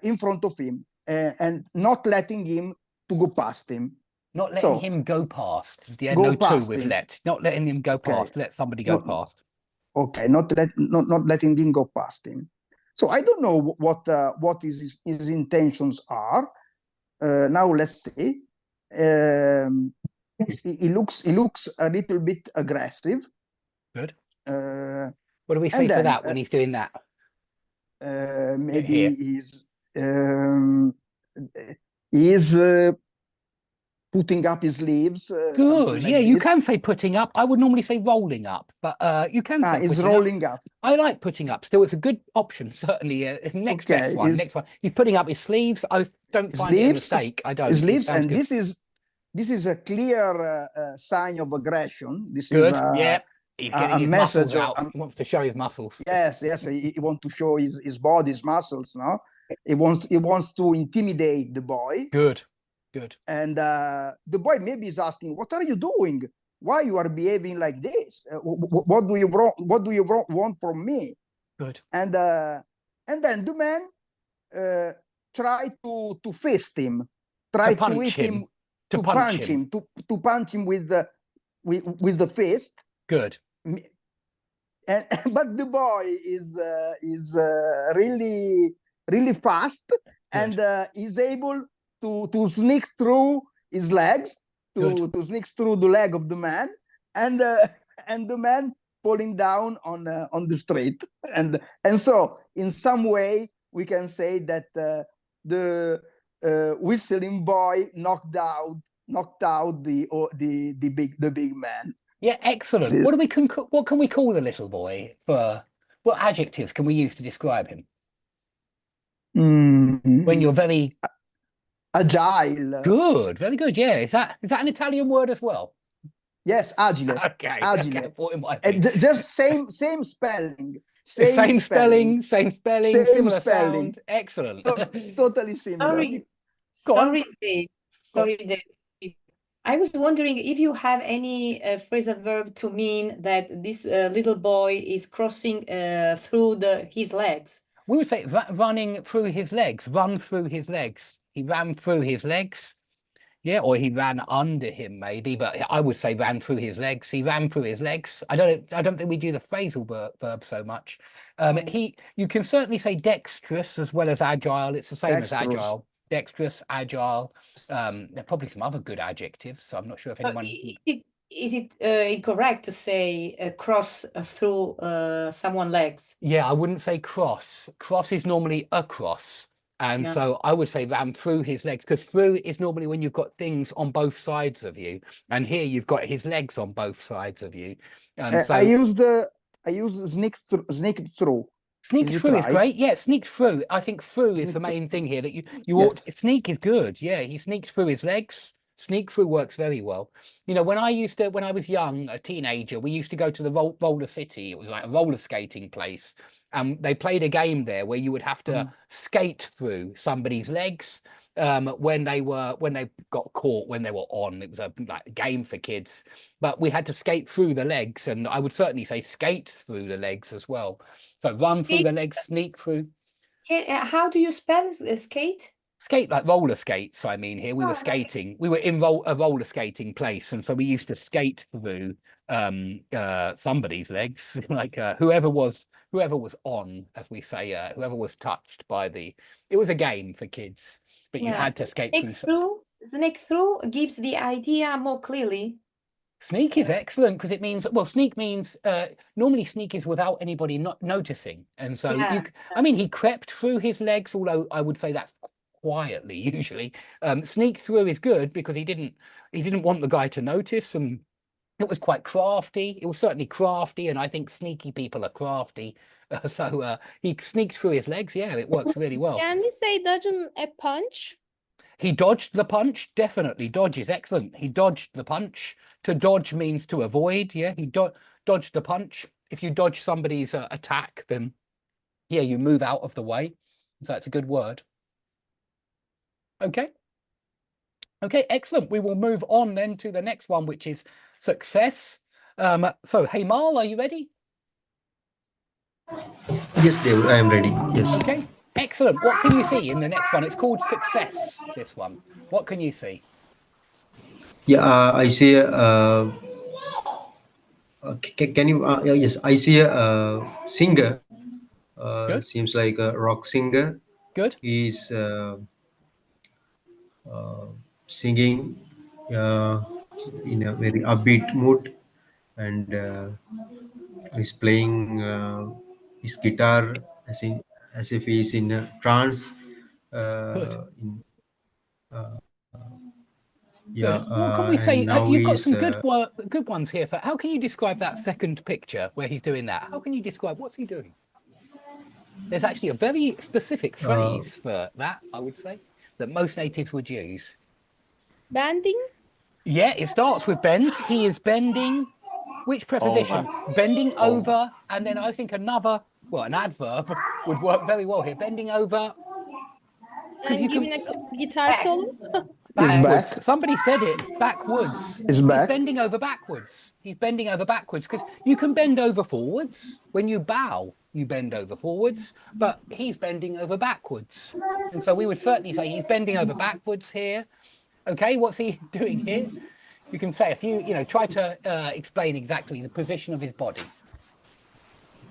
in front of him and not letting him to go past him. Not letting him go past. Yeah, go no past two with him. let. Not letting him go past. Let somebody go past. Okay, not letting him go past him. So I don't know what his intentions are. Now let's see. He looks a little bit aggressive. Good. What do we say for that when he's doing that? Maybe he's putting up his sleeves. Good. Like yeah, you this. can say putting up. I would normally say rolling up, but you can say he's putting rolling up. I like putting up. Still, it's a good option. Certainly. Next best one. Next one. He's putting up his sleeves. I don't find it a mistake. I don't. His sleeves, and good. this is a clear sign of aggression. This good. is yeah. He's getting his muscles out. He wants to show his muscles. Yes. He wants to show his body's muscles. No, he wants to intimidate the boy. Good. And the boy maybe is asking, "What are you doing? Why you are behaving like this? What do you want from me?" Good. And then the man try to fist him, try to hit him, to punch him, to punch him with the fist. Good. But the boy is really fast. Good. And is able to sneak through his legs, to sneak through the leg of the man, and the man falling down on the street. And so in some way we can say that the whistling boy knocked out the big man. Yeah, excellent. What can we call the little boy? What adjectives can we use to describe him? When you're very agile. Good, very good. Yeah, is that an Italian word as well? Yes, agile. Okay. Agile. Okay. Just same spelling. Same spelling, similar spelling. sound. Excellent. Totally similar. Sorry, Dave. I was wondering if you have any phrasal verb to mean that this little boy is crossing through his legs. We would say running through his legs, run through his legs. He ran through his legs. Yeah, or he ran under him maybe, but I would say ran through his legs. He ran through his legs. I don't think we do the phrasal verb so much. You can certainly say dexterous as well as agile. It's the same as agile. Dexterous, agile. There are probably some other good adjectives, so I'm not sure if anyone... Is it incorrect to say cross through someone's legs? Yeah, I wouldn't say cross. Cross is normally across. And so I would say ran through his legs, because through is normally when you've got things on both sides of you. And here you've got his legs on both sides of you. So I use sneak through. Sneak through is great. Yeah, sneak through. I think through is the main thing here, that you ought to, sneak is good. Yeah, he sneaks through his legs. Sneak through works very well. You know, when I was young, a teenager, we used to go to the Roller City. It was like a roller skating place. They played a game there where you would have to skate through somebody's legs when they got caught, when they were on. It was a game for kids, but we had to skate through the legs, and I would certainly say skate through the legs as well. So run through the legs, sneak through. How do you spell skate? Skate like roller skates. I mean, here we were skating. We were in a roller skating place, and so we used to skate through somebody's legs, like whoever was whoever was on, as we say, whoever was touched by the. It was a game for kids, but you Yeah. had to escape Sneak through gives the idea more clearly. Sneak is excellent because it means, well, sneak means normally sneak is without anybody not noticing, and so Yeah. I mean, he crept through his legs, although I would say that's quietly usually. Sneak through is good because he didn't want the guy to notice, and it was quite crafty. It was certainly crafty, and I think sneaky people are crafty. So he sneaked through his legs. Yeah, it works really well. Can we say dodging a punch? He dodged the punch. Definitely, dodge is excellent. He dodged the punch. To dodge means to avoid. Yeah, he dodged the punch. If you dodge somebody's attack, then yeah, you move out of the way. So that's a good word. Okay. Okay, excellent. We will move on then to the next one, which is success. So, Heimal, are you ready? Yes, Dev, I am ready. Yes. Okay, excellent. What can you see in the next one? It's called success, this one. What can you see? Yeah, I see. Can you? Yeah, yes, I see a singer. Good. Seems like a rock singer. Good. He's singing in a very upbeat mood, and he's playing his guitar as if he's in a trance. Good. Yeah, Good. What can we say? and now You've got he's some good ones here. How can you describe that second picture where he's doing that? How can you describe what's he doing? There's actually a very specific phrase for that, I would say, that most natives would use. Bending? Yeah, it starts with bend. He is bending. Which preposition? Bending over, and then I think another, well, an adverb would work very well here. Bending over. And giving a guitar solo? Backwards. back. Somebody said it. Backwards. Is back. He's bending over backwards. He's bending over backwards because you can bend over forwards. When you bow, you bend over forwards, but he's bending over backwards. And so we would certainly say he's bending over backwards here. Okay, what's he doing here? You can say a few, try to explain exactly the position of his body.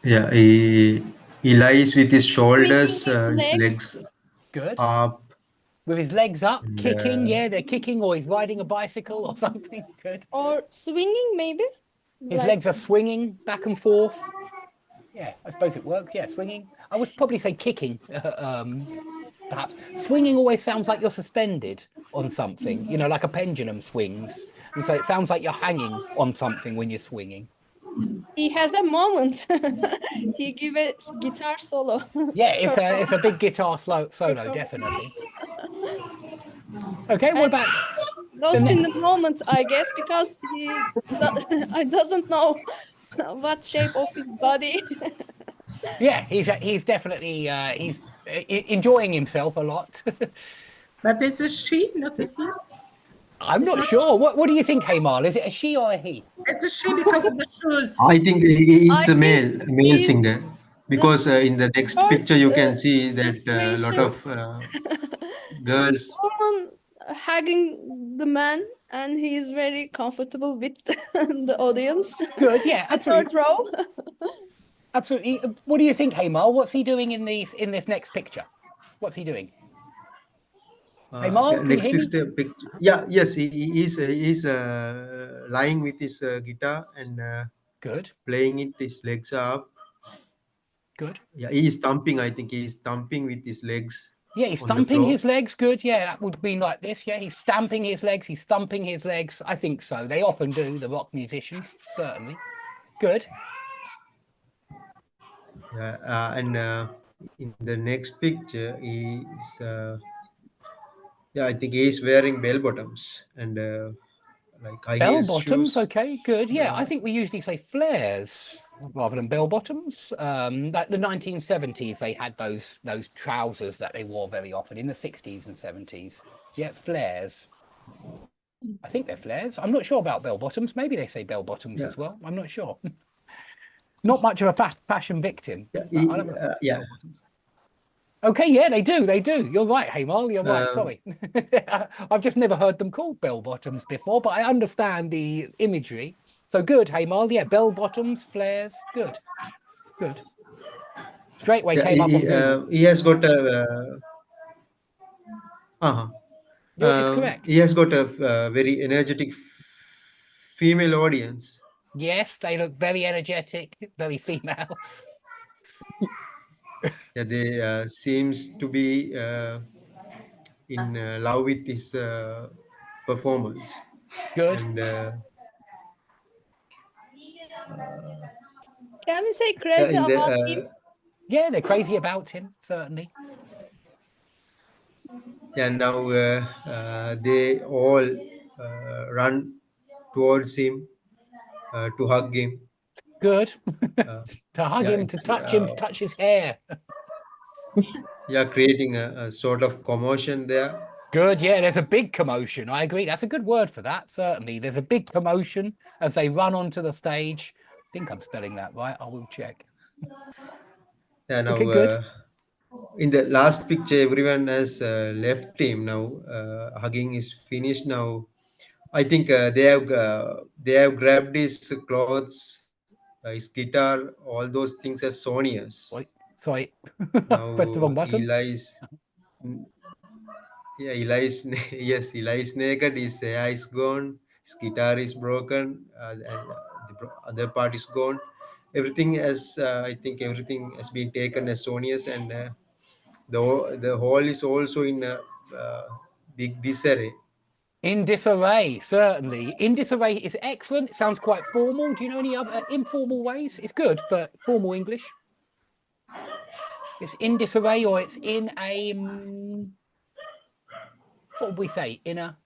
yeah, he lies with his shoulders, his legs Good. up. With his legs up, And, kicking. Yeah, they're kicking, or he's riding a bicycle or something. Good. Or swinging, maybe? His legs are swinging back and forth. Yeah, I suppose it works. Yeah, swinging. I would probably say kicking, perhaps. Swinging always sounds like you're suspended on something, like a pendulum swings. And so it sounds like you're hanging on something when you're swinging. He has a moment. He give a guitar solo. Yeah, it's a big guitar solo, definitely. Okay, what about... Lost in the moment, I guess, because I doesn't know what shape of his body. Yeah, he's definitely he's enjoying himself a lot. But it's a she, not a he. I'm not sure. What do you think, Heimal? Is it a she or a he? It's a she because of the shoes. I think it's I a male think singer, because in the next picture you can see that a very lot sure. of girls. Woman hugging the man, and he is very comfortable with the audience. Good, yeah, The third absolutely. row. Absolutely. What do you think, Heimal? What's he doing in this next picture? What's he doing? Hey, Mark, can you Next hear me? picture. Yeah, yes, he's lying with his guitar and Good, playing it. His legs are up. good. Yeah, he is thumping. I think he is thumping with his legs. Yeah, he's on the thumping floor. his legs. Good. Yeah, that would be like this. Yeah, he's stamping his legs. He's thumping his legs. I think so. They often do, the rock musicians, certainly. Good. Yeah, and in the next picture, he is. Yeah, I think he is wearing bell bottoms and like high Bell heels bottoms. shoes. Okay, good. Yeah, I Yeah. think we usually say flares rather than bell bottoms. Like the 1970s, they had those trousers that they wore very often in the 60s and 70s. Yeah, flares. I think they're flares. I'm not sure about bell bottoms. Maybe they say bell bottoms Yeah. as well. I'm not sure. Not much of a fast fashion victim. Yeah, but I don't know. yeah. Okay, yeah, they do. They do. You're right, Heimal. You're right. Um, Sorry. I've just never heard them called bell bottoms before, but I understand the imagery. So good, Heimal. Yeah, bell bottoms, flares. Good. Good. Straight away Yeah, came up on Google. he has got a. Uh-huh. It's correct. He has got a very energetic female audience. Yes, they look very energetic, very female. Yeah, they seems to be in love with his performance. Good. And Can we say crazy in about him? the Yeah, they're crazy about him, certainly. yeah, now they all run towards him to hug him. Good. Uh, To hug yeah, him, to it's, touch him, to touch his hair. yeah, creating a sort of commotion there. Good, yeah, there's a big commotion. I agree. That's a good word for that, certainly. There's a big commotion as they run onto the stage. I think I'm spelling that right. I will check. Yeah, now Okay, good. in the last picture, everyone has left him. Now hugging is finished. Now I think they have grabbed his clothes, his guitar, all those things as souvenirs. Sorry. Now Press the wrong he button. lies. Yeah, he lies. Yes, he lies naked. His hair is gone. His guitar is broken, and the other part is gone. Everything has, I think, everything has been taken as souvenirs, and the hall is also in a big disarray. In disarray, certainly. In disarray is excellent. It sounds quite formal. Do you know any other informal ways? It's good for formal English. It's in disarray, or it's in a what would we say? In a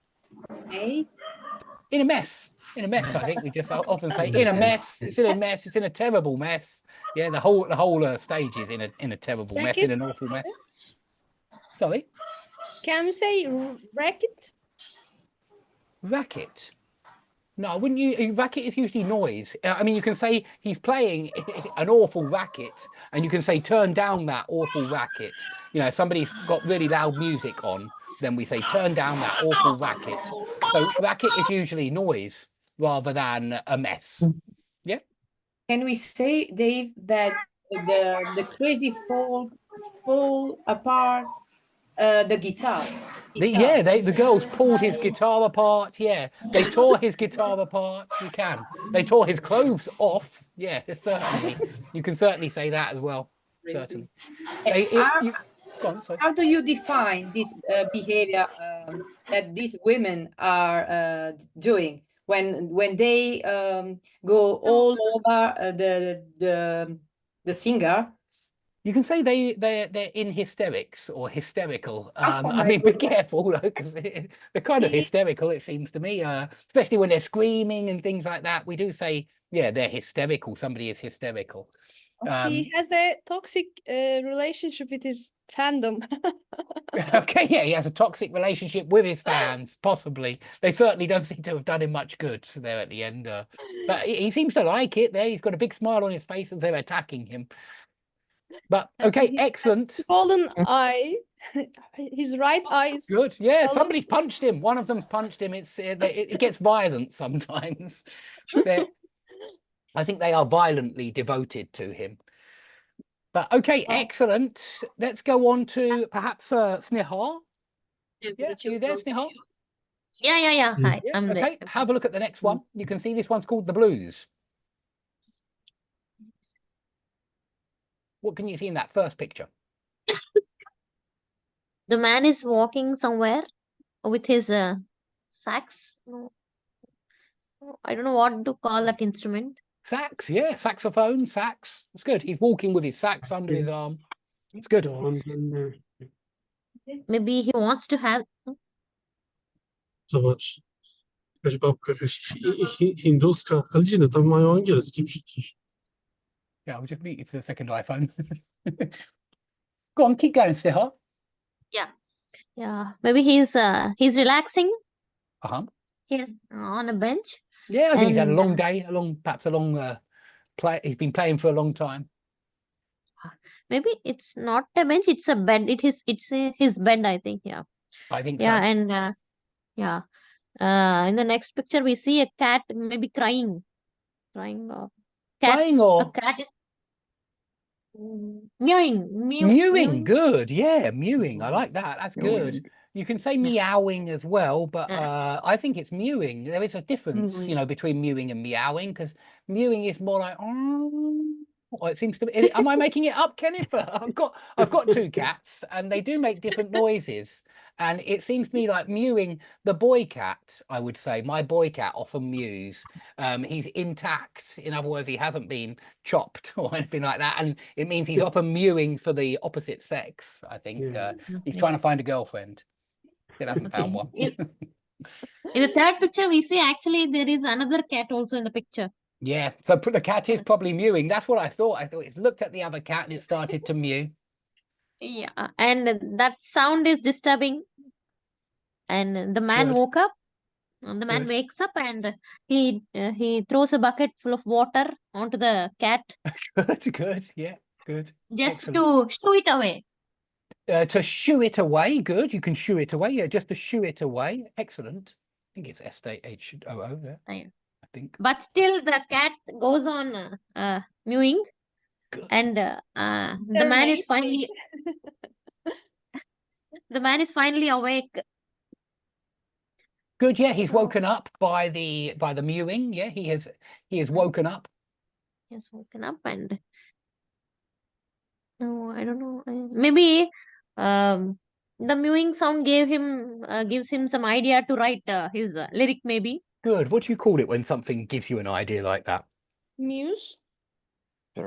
mess. In a mess, I think we just often say in a mess. It's in a mess. It's in a terrible mess. Yeah, the whole stage is in a terrible mess, in an awful mess. Sorry. Can we say racket? Racket. No, wouldn't you? Racket is usually noise. I mean, you can say he's playing an awful racket, and you can say turn down that awful racket. You know, if somebody's got really loud music on, then we say turn down that awful racket. So racket is usually noise rather than a mess. Yeah. Can we say, Dave, that the crazy fall apart the guitar? Yeah, the girls pulled his guitar apart. Yeah, they tore his guitar apart. You can. They tore his clothes off. Yeah, certainly. You can certainly say that as well. Certainly. How do you define this behavior that these women are doing when they go all over the singer? You can say they're in hysterics or hysterical. Oh I mean, be careful because they're kind of hysterical. It seems to me, especially when they're screaming and things like that. We do say, yeah, they're hysterical. Somebody is hysterical. He has a toxic relationship with his fandom. Okay, yeah, he has a toxic relationship with his fans, possibly. They certainly don't seem to have done him much good there at the end. But he seems to like it there. He's got a big smile on his face as they're attacking him. But okay, excellent. Swollen eye. His right eye is good. Yeah, swollen. Somebody's punched him. One of them's punched him. It gets violent sometimes. I think they are violently devoted to him. But okay, excellent. Let's go on to perhaps Snehal. Yeah, are you there, Snehal? Yeah. Hi, I'm Okay, there. have a look at the next one. You can see this one's called The Blues. What can you see in that first picture? The man is walking somewhere with his sax. No, I don't know what to call that instrument. Sax, yeah, saxophone, sax. It's good. He's walking with his sax under his arm. It's good. Maybe he wants to have. Zobacz. Jakaś babka, jakaś hinduska. Halina, tam mają angielski przecież. Yeah, I'll just mute you for the second iPhone. Go on, keep going, Snehal. Yeah. Maybe he's relaxing. Here on a bench. Yeah, I think he's had a And, long day, perhaps a long play. He's been playing for a long time. Maybe it's not a bench, it's a bed. It's his bed, I think. Yeah. I think Yeah, so. and in the next picture we see a cat maybe crying or cat. Crying or A cat is Mewing. Mewing, good. Yeah, mewing. I like that. That's good. Mewing. You can say Yeah. meowing as well, but I think it's mewing. There is a difference, you Mewing. know, between mewing and meowing, because mewing is more like, or it seems to be. Am I making it up, Kenneth? I've got two cats, and they do make different noises. And it seems to me like mewing, the boy cat, I would say, my boy cat often mews. He's intact. In other words, he hasn't been chopped or anything like that. And it means he's often mewing for the opposite sex, I think. He's trying to find a girlfriend. Still hasn't found one. In the third picture, we see actually there is another cat also in the picture. Yeah, so the cat is probably mewing. That's what I thought. I thought it looked at the other cat and it started to mew. Yeah, and that sound is disturbing. And the man Good. woke up. And the man Good. wakes up and he throws a bucket full of water onto the cat Good, good. Yeah, good. just Excellent. to shoo it away. To shoo it away. Good. You can shoo it away. Yeah, just to shoo it away. Excellent. I think it's SHOO. Yeah, Yeah. I think. But still, the cat goes on mewing, Good. and the man is finally awake. Good. Yeah, he's So woken up by the mewing. Yeah, he has woken up. he has woken up, and no, I don't know. Maybe the mewing sound gives him some idea to write his lyric. Maybe. Good. What do you call it when something gives you an idea like that? Muse. You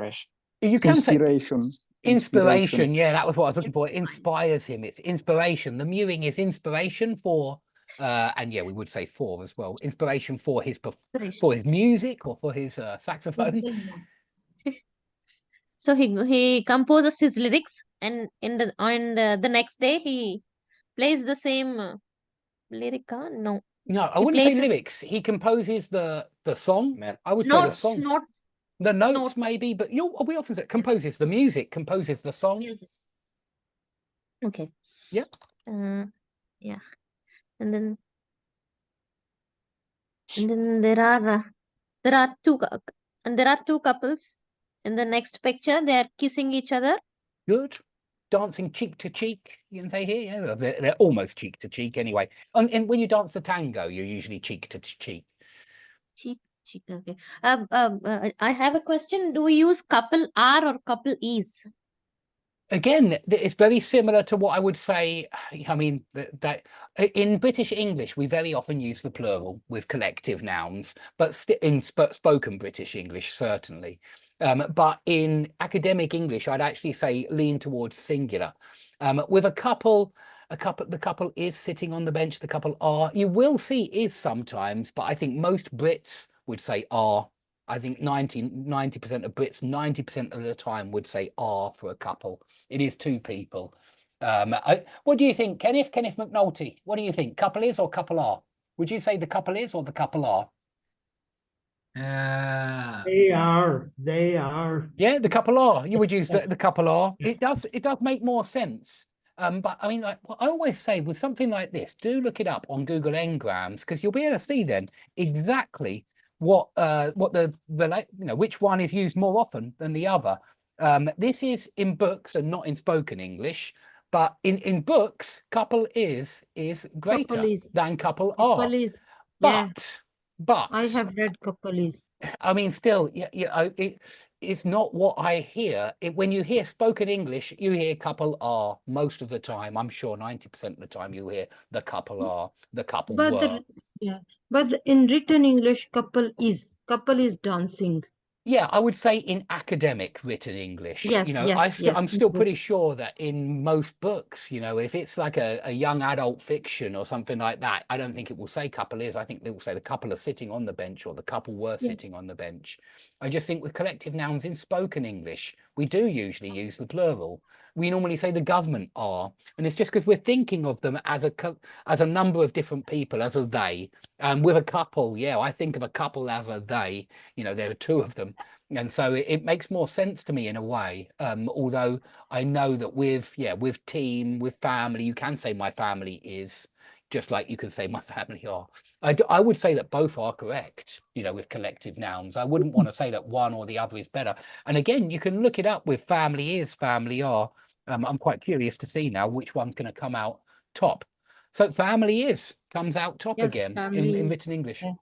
can say Inspiration. inspiration. Yeah, that was what I was looking for. It inspires him. It's inspiration. The mewing is inspiration for, and yeah, we would say for as well. Inspiration for his music or for his saxophone. So he composes his lyrics, and the next day he plays the same lyric. No, No, I he wouldn't say plays lyrics. He composes the song. I would say the notes, song. The notes maybe, but we often say composes the music, composes the song. music. Okay. Yep. Yeah, and then there are two couples. In the next picture, they are kissing each other. Good. Dancing cheek to cheek, you can say here. Yeah, they're almost cheek to cheek anyway. And when you dance the tango, you're usually cheek to cheek. Cheek. Okay. I have a question. Do we use couple R or couple is? Again, it's very similar to what I would say. I mean, that in British English, we very often use the plural with collective nouns, but in spoken British English, certainly. But in academic English, I'd actually say lean towards singular. With the couple is sitting on the bench, the couple are. You will see is sometimes, but I think most Brits would say are. I think 90% of Brits, 90% of the time would say are for a couple. It is two people. What do you think, Kenneth? Kenneth McNulty, what do you think? Couple is or couple are? Would you say the couple is or the couple are? They are. Yeah, the couple are. You would use the couple are. It does make more sense. But I mean, like I always say with something like this, do look it up on Google Ngrams, because you'll be able to see then exactly what which one is used more often than the other. This is in books and not in spoken English, but in books, couple is greater than couple are. But I have read couple is. I mean, still, it's not what I hear. When you hear spoken English, you hear couple are most of the time. I'm sure 90% of the time you hear the couple are, the couple were. But in written English, couple is dancing. Yeah, I would say in academic written English, Yes, I'm still pretty sure that in most books, if it's like a young adult fiction or something like that, I don't think it will say couple is. I think they will say the couple are sitting on the bench or the couple were sitting on the bench. I just think with collective nouns in spoken English, we do usually use the plural. We normally say the government are, and it's just because we're thinking of them as a number of different people, as a they. With a couple, I think of a couple as a they. There are two of them, and so it makes more sense to me in a way. Although I know that with team, with family, you can say my family is just like you can say my family are. I would say that both are correct, you know, with collective nouns. I wouldn't want to say that one or the other is better. And again, you can look it up with family is, family are. I'm quite curious to see now which one's going to come out top. So family is comes out top Yes, again family in is. written English. Yeah.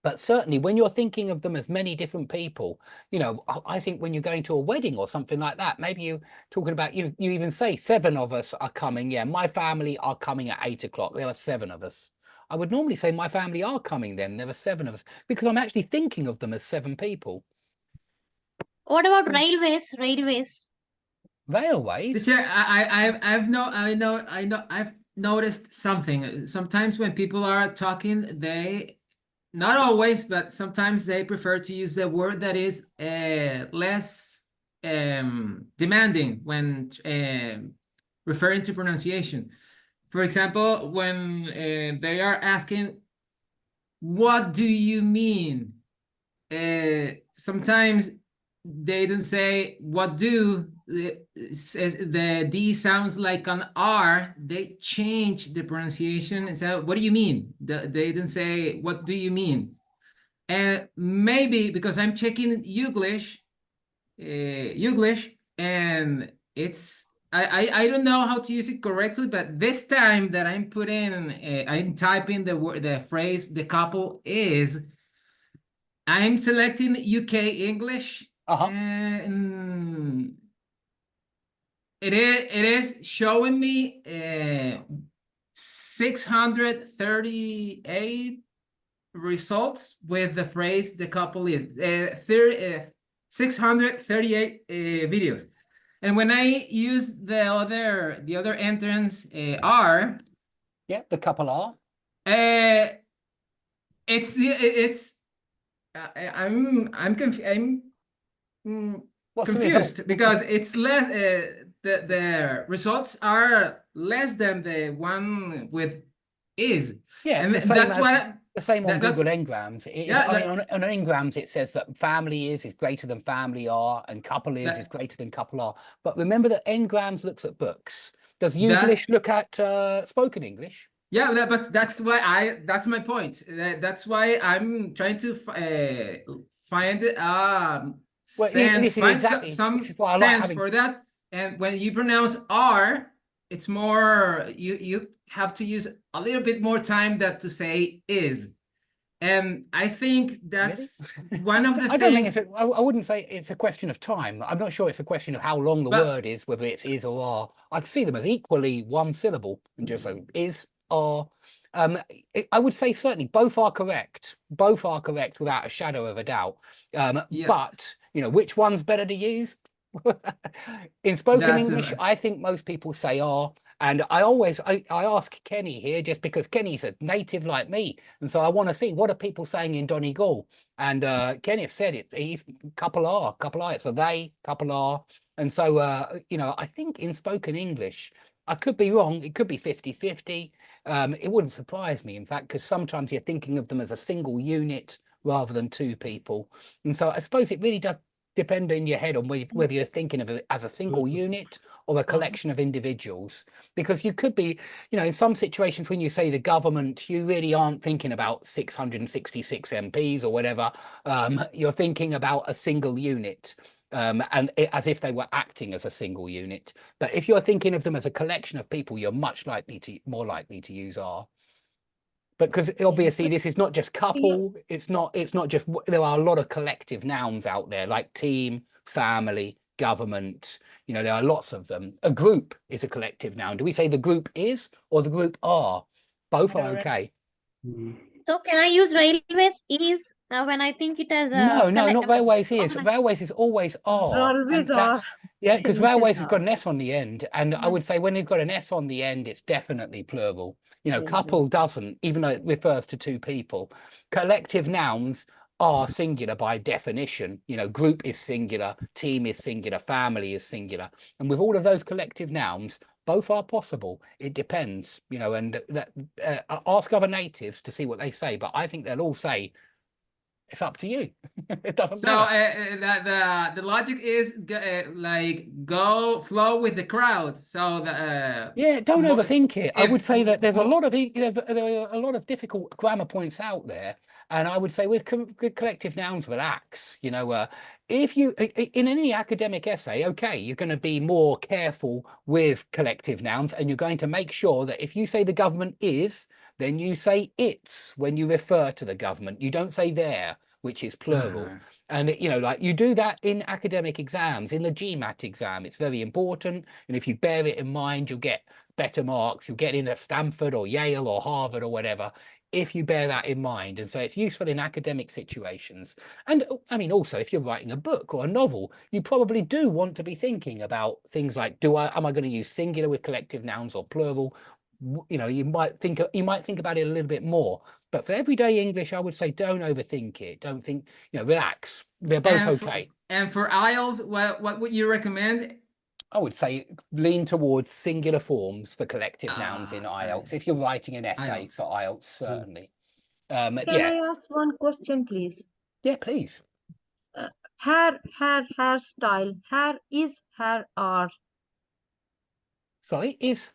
But certainly when you're thinking of them as many different people, you know, I think when you're going to a wedding or something like that, maybe you're talking about, you even say 7 of us are coming. Yeah, my family are coming at 8 o'clock. There are 7 of us. I would normally say my family are coming then. There are 7 of us because I'm actually thinking of them as 7 people. What about railways? Railways. Railways? Teacher, I've noticed something. Sometimes when people are talking, they, not always, but sometimes they prefer to use the word that is less demanding when referring to pronunciation. For example, when they are asking, what do you mean? Sometimes they don't say what do, the D sounds like an R, they change the pronunciation and say, what do you mean? They don't say, what do you mean? And maybe because I'm checking Youglish, and it's, I don't know how to use it correctly, but this time that I'm I'm typing the word, the phrase, the couple is, I'm selecting UK English. And it is showing me 638 results with the phrase the couple is 638 videos. And when I use the other entrance are, yeah, the couple are, I'm what's confused because it's less, the results are less than the one with is. Yeah, and the same that's as, what the same on that's- Google Ngrams. I mean, on Ngrams it says that family is greater than family are, and couple is greater than couple are. But remember that Ngrams looks at books. Does Youglish look at spoken English? Yeah, that's why that's my point. That's why I'm trying to find sense, find some sense for that. And when you pronounce R, it's more, you have to use a little bit more time than to say is. And I think that's one of the I things. don't think it's I wouldn't say it's a question of time. I'm not sure it's a question of how long the word is, whether it's is or are. I see them as equally one syllable and just so is, are. I would say certainly both are correct. Both are correct without a shadow of a doubt. But, you know, which one's better to use? In spoken English, I think most people say are. And I ask Kenny here just because Kenny's a native like me. And so I want to see, what are people saying in Donegal? And Kenneth said it, he's couple are, it's a they, couple are. And so, you know, I think in spoken English, I could be wrong. It could be 50-50. It wouldn't surprise me, in fact, because sometimes you're thinking of them as a single unit rather than 2 people. And so I suppose it really does depend in your head on whether you're thinking of it as a single unit or a collection of individuals, because you could be, you know, in some situations when you say the government, you really aren't thinking about 666 MPs or whatever. You're thinking about a single unit, and as if they were acting as a single unit. But if you're thinking of them as a collection of people, you're more likely to use are. But because obviously this is not just couple, it's not just, there are a lot of collective nouns out there like team, family, government, you know, there are lots of them. A group is a collective noun. Do we say the group is or the group are? Both are okay. So can I use railways is when I think it as a no, not railways is. Railways is always are. Always are. Yeah, because railways has got an S on the end, and I would say when you've got an S on the end, it's definitely plural. You know, couple doesn't, even though it refers to 2 people. Collective nouns are singular by definition. You know, group is singular, team is singular, family is singular. And with all of those collective nouns, both are possible. It depends, you know, and ask other natives to see what they say. But I think they'll all say It's up to you. It doesn't So matter. the logic is like go flow with the crowd. So the Yeah, don't mo- overthink it. I if would say that there's a mo- lot of there are a lot of difficult grammar points out there, and I would say with collective nouns, relax. You know, if you in any academic essay, okay, you're going to be more careful with collective nouns, and you're going to make sure that if you say the government is, then you say it's when you refer to the government. You don't say their, which is plural. And you know, like you do that in academic exams, in the GMAT exam, it's very important. And if you bear it in mind, you'll get better marks. You'll get in at Stanford or Yale or Harvard or whatever, if you bear that in mind. And so it's useful in academic situations. And I mean, also, if you're writing a book or a novel, you probably do want to be thinking about things like, am I going to use singular with collective nouns or plural? You know, you might think about it a little bit more. But for everyday English, I would say don't overthink it. Don't think, you know, relax. They're both okay. And for IELTS, what would you recommend? I would say lean towards singular forms for collective nouns in IELTS. If you're writing an essay IELTS. for IELTS, certainly. Can Yeah, I ask one question, please? yeah, please. Hairstyle. Hair is, hair are. Sorry, is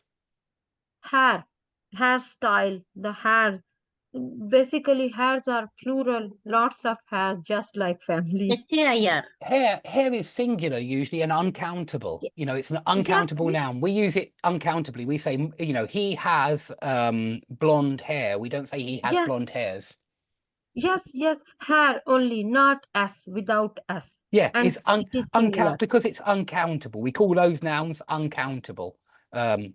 Hairstyle. The hair. Basically, hairs are plural. Lots of hairs, just like family. Yeah. hair is singular usually and uncountable. You know, it's an uncountable noun. We use it uncountably. We say, you know, he has blonde hair. We don't say he has Yes. blonde hairs. Yes, hair only, not s, without s. Yeah, And it's it is singular. uncountable because it's uncountable. We call those nouns uncountable. Okay.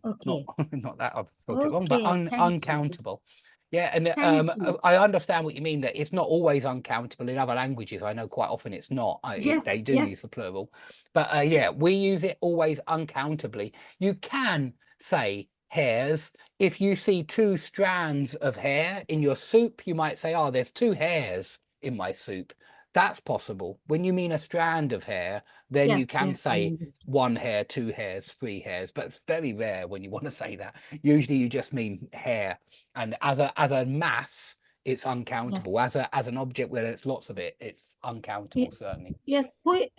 Not that I've got it wrong, but Okay, thank you. uncountable. Yeah, and Thank you. I understand what you mean, that it's not always uncountable in other languages. I know quite often it's not. Yes, They do yes. use the plural, but yeah, we use it always uncountably. You can say hairs if you see 2 strands of hair in your soup. You might say, "Oh, there's 2 hairs in my soup." That's possible. When you mean a strand of hair, then you Yes, can yes, I say understand. 1 hair, 2 hairs, 3 hairs, but it's very rare when you want to say that. Usually you just mean hair, and as a mass, it's uncountable. As an object where there's lots of it, it's uncountable, certainly. Yes, we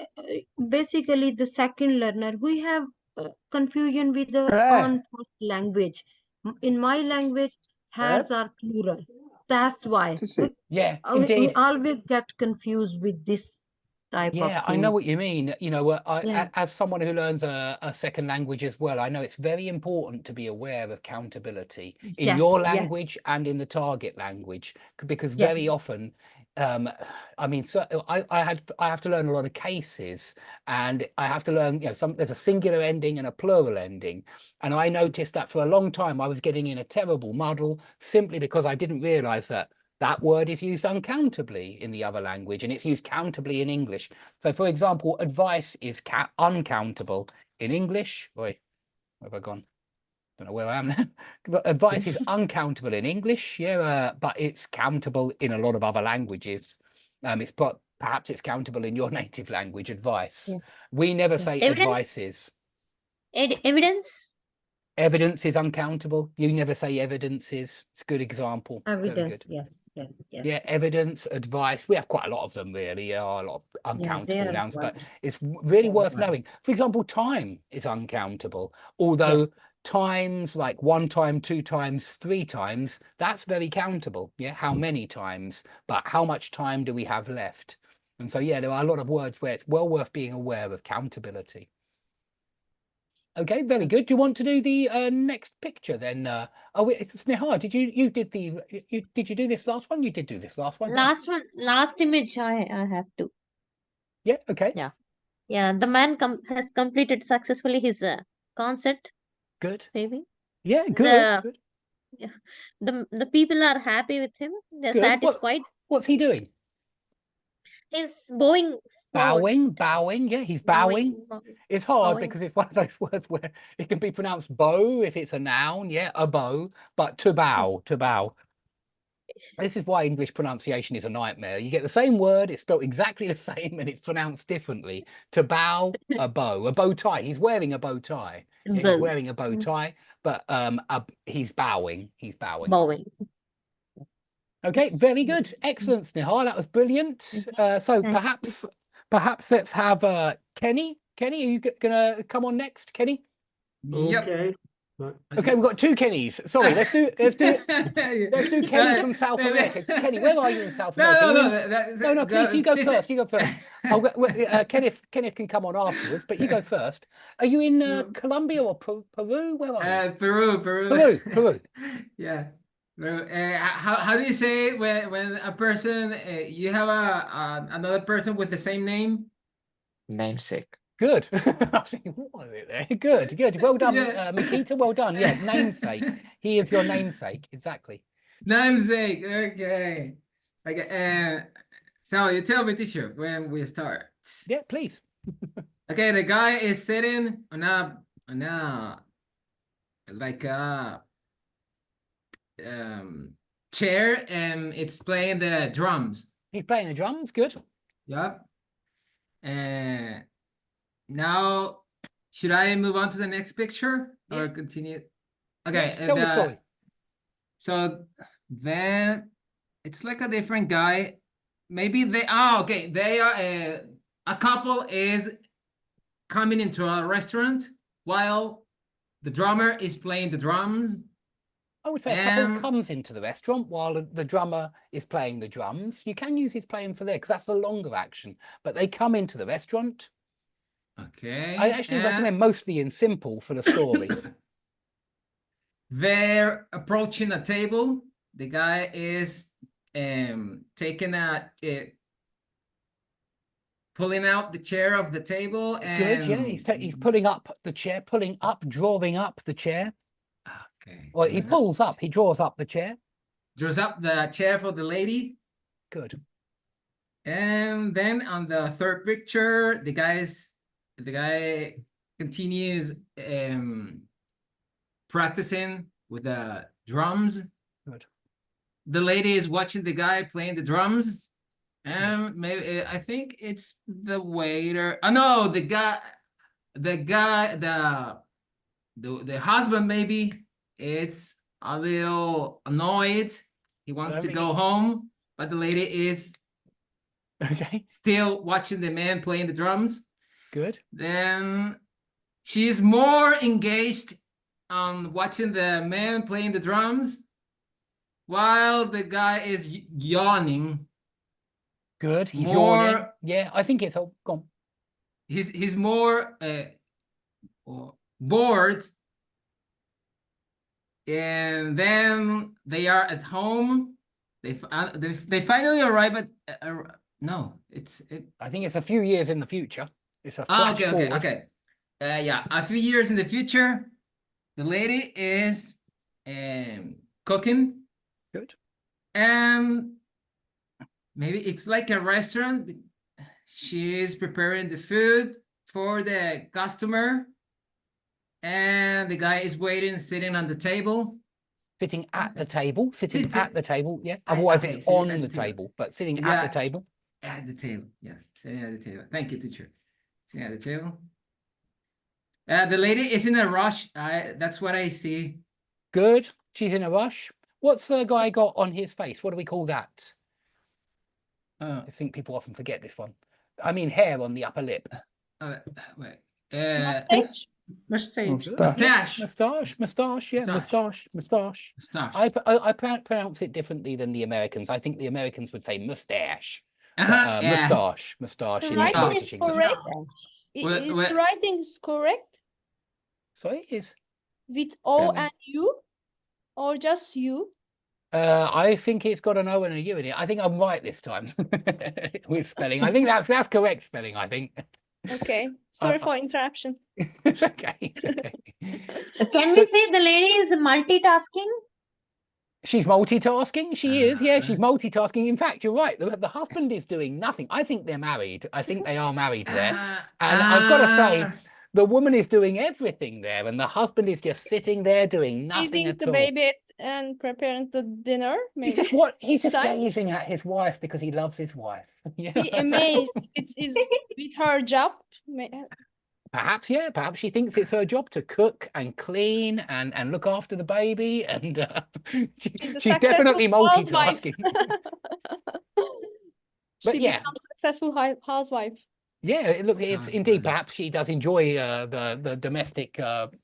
basically the second learner, we have confusion with the on first language. In my language, hairs are plural. That's why. Yeah, We indeed. always get confused with this type of Yeah, I know thing. what you mean. You know, Yeah. as someone who learns a second language as well, I know it's very important to be aware of accountability in Yes, your yes. language and in the target language, because Yes. very often, I mean, so I have to learn a lot of cases, and I have to learn, you know, there's a singular ending and a plural ending, and I noticed that for a long time I was getting in a terrible muddle simply because I didn't realize that word is used uncountably in the other language, and it's used countably in English. So, for example, advice is uncountable in English. Where have I gone? Don't know where I am now. But advice is uncountable in English, yeah, but it's countable in a lot of other languages. Perhaps it's countable in your native language, advice. Yeah. We never say Evidence? advices. Evidence? Evidence is uncountable. You never say evidences. It's a good example. Very Evidence, good. yes. Yeah, evidence, advice. We have quite a lot of them, really. A lot of uncountable there nouns, but are it's really worth right. knowing. For example, time is uncountable, although Yes. times like 1 time, 2 times, 3 times, that's very countable. Yeah, how many times, but how much time do we have left? And so, yeah, there are a lot of words where it's well worth being aware of countability. Okay, very good. Do you want to do the next picture then? It's Nihar. Did you do this last one? You did do this last one. Last image I have to. Yeah. Okay. Yeah, the man has completed successfully his concert. Good. Maybe. Yeah. Good. Good. Yeah, the people are happy with him. They're Good. satisfied. What's he doing? He's bowing forward. Bowing. Yeah, he's bowing. It's hard Bowing. because it's one of those words where it can be pronounced bow if it's a noun. Yeah, a bow. But to bow. This is why English pronunciation is a nightmare. You get the same word, it's spelled exactly the same, and it's pronounced differently. To bow, a bow tie. He's wearing a bow tie. Yeah, he's wearing a bow tie, but he's bowing. Bowing. Okay, very good. Excellent, Snehal. That was brilliant. So perhaps let's have Kenny. Kenny, are you gonna come on next, Kenny? Yep. Okay. Right. Okay, we've got two Kennys. Sorry, let's do Kenny from South America. Kenny, where are you in South America? No, please, you go first. You go first. Kenneth can come on afterwards, but you go first. Are you in Colombia or Peru? Where are you? Peru. Yeah. How do you say when a person you have another person with the same name? Namesake. Good. I was thinking, what was it there? Good. Well done, Mikita. Well done. Yeah, namesake. He is your namesake. Exactly. Namesake. Okay. So you tell me, teacher, when we start. Yeah, please. Okay, the guy is sitting on a like a chair, and it's playing the drums. He's playing the drums. Good. Yep. Now, should I move on to the next picture or continue? Okay. Tell the story. So then it's like a different guy. Maybe they are a couple is coming into a restaurant while the drummer is playing the drums. I would say a couple comes into the restaurant while the drummer is playing the drums. You can use his playing for there because that's the longer action, but they come into the restaurant. Okay. I actually recommend mostly in simple for the story. They're approaching a table. The guy is taking pulling out the chair of the table, and good. Yeah, he's pulling up the chair, drawing up the chair. Okay. Well, he pulls up, he draws up the chair. Draws up the chair for the lady. Good. And then on the third picture, the guy continues practicing with the drums. Good. The lady is watching the guy playing the drums. And maybe I think it's the waiter. Oh no, the husband maybe it's a little annoyed. He wants to go home, but the lady is still watching the man playing the drums. Good. Then she's more engaged on watching the man playing the drums while the guy is yawning. Good. He's yawning. Yeah, I think it's all gone. He's more bored. And then they are at home. They finally arrive at no, I think it's a few years in the future. It's a flash forward. Okay. Yeah, a few years in the future, the lady is cooking. Good. And maybe it's like a restaurant. She's preparing the food for the customer. And the guy is sitting on the table. Sitting at the table. Sitting at the table, yeah. Otherwise, it's on the table, but sitting at the table. At the table, yeah. Sitting at the table. Thank you, teacher. Sitting at the table. The lady is in a rush. That's what I see. Good. She's in a rush. What's the guy got on his face? What do we call that? I think people often forget this one. I mean, hair on the upper lip. Wait. Mustache. Mustache. Yeah, mustache. I pronounce it differently than the Americans. I think the Americans would say mustache. Mustache. The writing is correct. The writing is correct. Sorry, is with O and U, or just U? I think it's got an O and a U in it. I think I'm right this time with spelling. I think that's correct spelling. I think. Okay, sorry for interruption. It's okay. Can we say the lady is multitasking? She's multitasking. She is. Yeah, she's multitasking. In fact, you're right. The husband is doing nothing. I think they're married. I think they are married there. And I've got to say, the woman is doing everything there, and the husband is just sitting there doing nothing at all. Feeding the baby and preparing the dinner. Maybe. He's just gazing at his wife because he loves his wife. Yeah. Be amazed. It's with her job. Perhaps, yeah, perhaps she thinks it's her job to cook and clean and look after the baby, and She's a she's successful definitely housewife. multitasking. She But yeah, becomes a successful housewife. yeah, look, it's Sounds indeed, funny. perhaps she does enjoy the domestic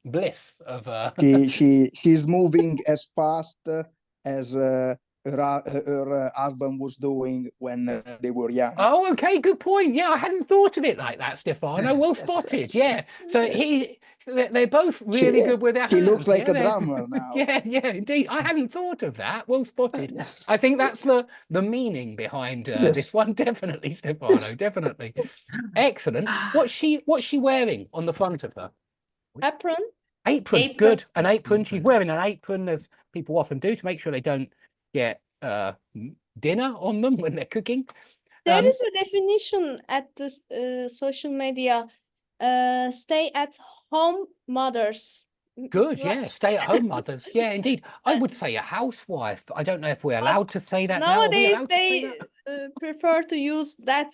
bliss of She's moving as fast as her husband was doing when they were young. Oh, okay, good point. Yeah, I hadn't thought of it like that, Stefano. Well Yes, spotted. Yeah. So yes. they're both really good with their He looks hands. like Yeah, a drummer now. yeah, yeah, indeed. I hadn't thought of that. Well spotted. Yes. I think that's the meaning behind this Yes. one. Definitely, Stefano. Definitely. Excellent. What's she wearing on the front of her? Apron. Apron. Apron. Good. An apron. She's Apron. wearing an apron, as people often do, to make sure they don't get dinner on them when they're cooking. There is a definition at the social media. Stay at home mothers. Good, Right. yeah. Stay-at-home mothers. Yeah, indeed. I would say a housewife. I don't know if we're allowed to say that now. Are we Nowadays allowed to say they that? prefer to use that.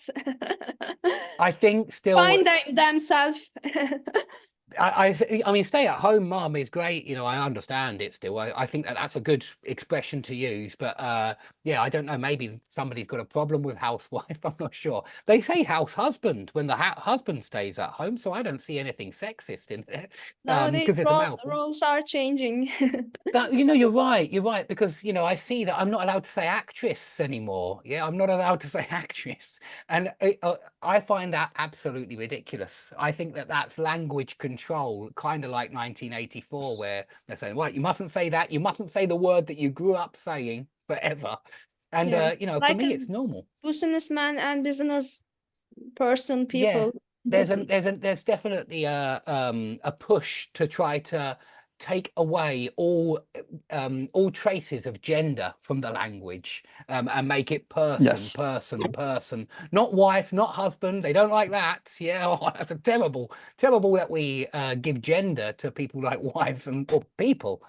I think still. Find themselves. I mean, stay-at-home mum is great. You know, I understand it still. I think that's a good expression to use. But yeah, I don't know. Maybe somebody's got a problem with housewife. I'm not sure. They say house husband when the husband stays at home, so I don't see anything sexist in there. Nowadays Because it's a mouthful. roles are changing. But you know, you're right, because you know, I see that I'm not allowed to say actress anymore. Yeah, I'm not allowed to say actress, and I find that absolutely ridiculous. I think that that's language control, kind of like 1984, where they're saying, well, you mustn't say that, you mustn't say the word that you grew up saying forever. And Yeah, you know, like for me a it's normal. businessman and business person Yeah, people. there's definitely a push to try to take away all traces of gender from the language, and make it person, Yes. person, not wife, not husband. They don't like that. Yeah, oh, that's terrible that we give gender to people like wives or people.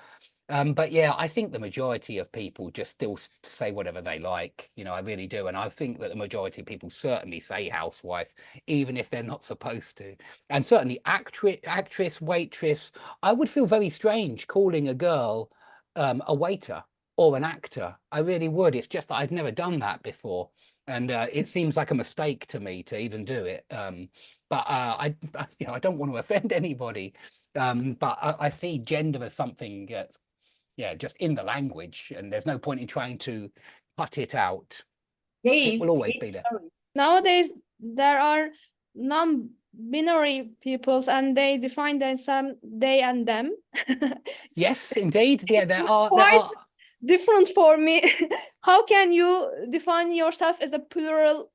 But yeah, I think the majority of people just still say whatever they like. You know, I really do. And I think that the majority of people certainly say housewife, even if they're not supposed to. And certainly actress, waitress. I would feel very strange calling a girl a waiter or an actor. I really would. It's just that I've never done that before. And it seems like a mistake to me to even do it. But I don't want to offend anybody. But I see gender as something that's, yeah, just in the language, and there's no point in trying to cut it out. It will always be there. Sorry. Nowadays there are non-binary peoples and they define themselves they and them. Yes, indeed. Yeah, It's there are quite different for me. How can you define yourself as a plural?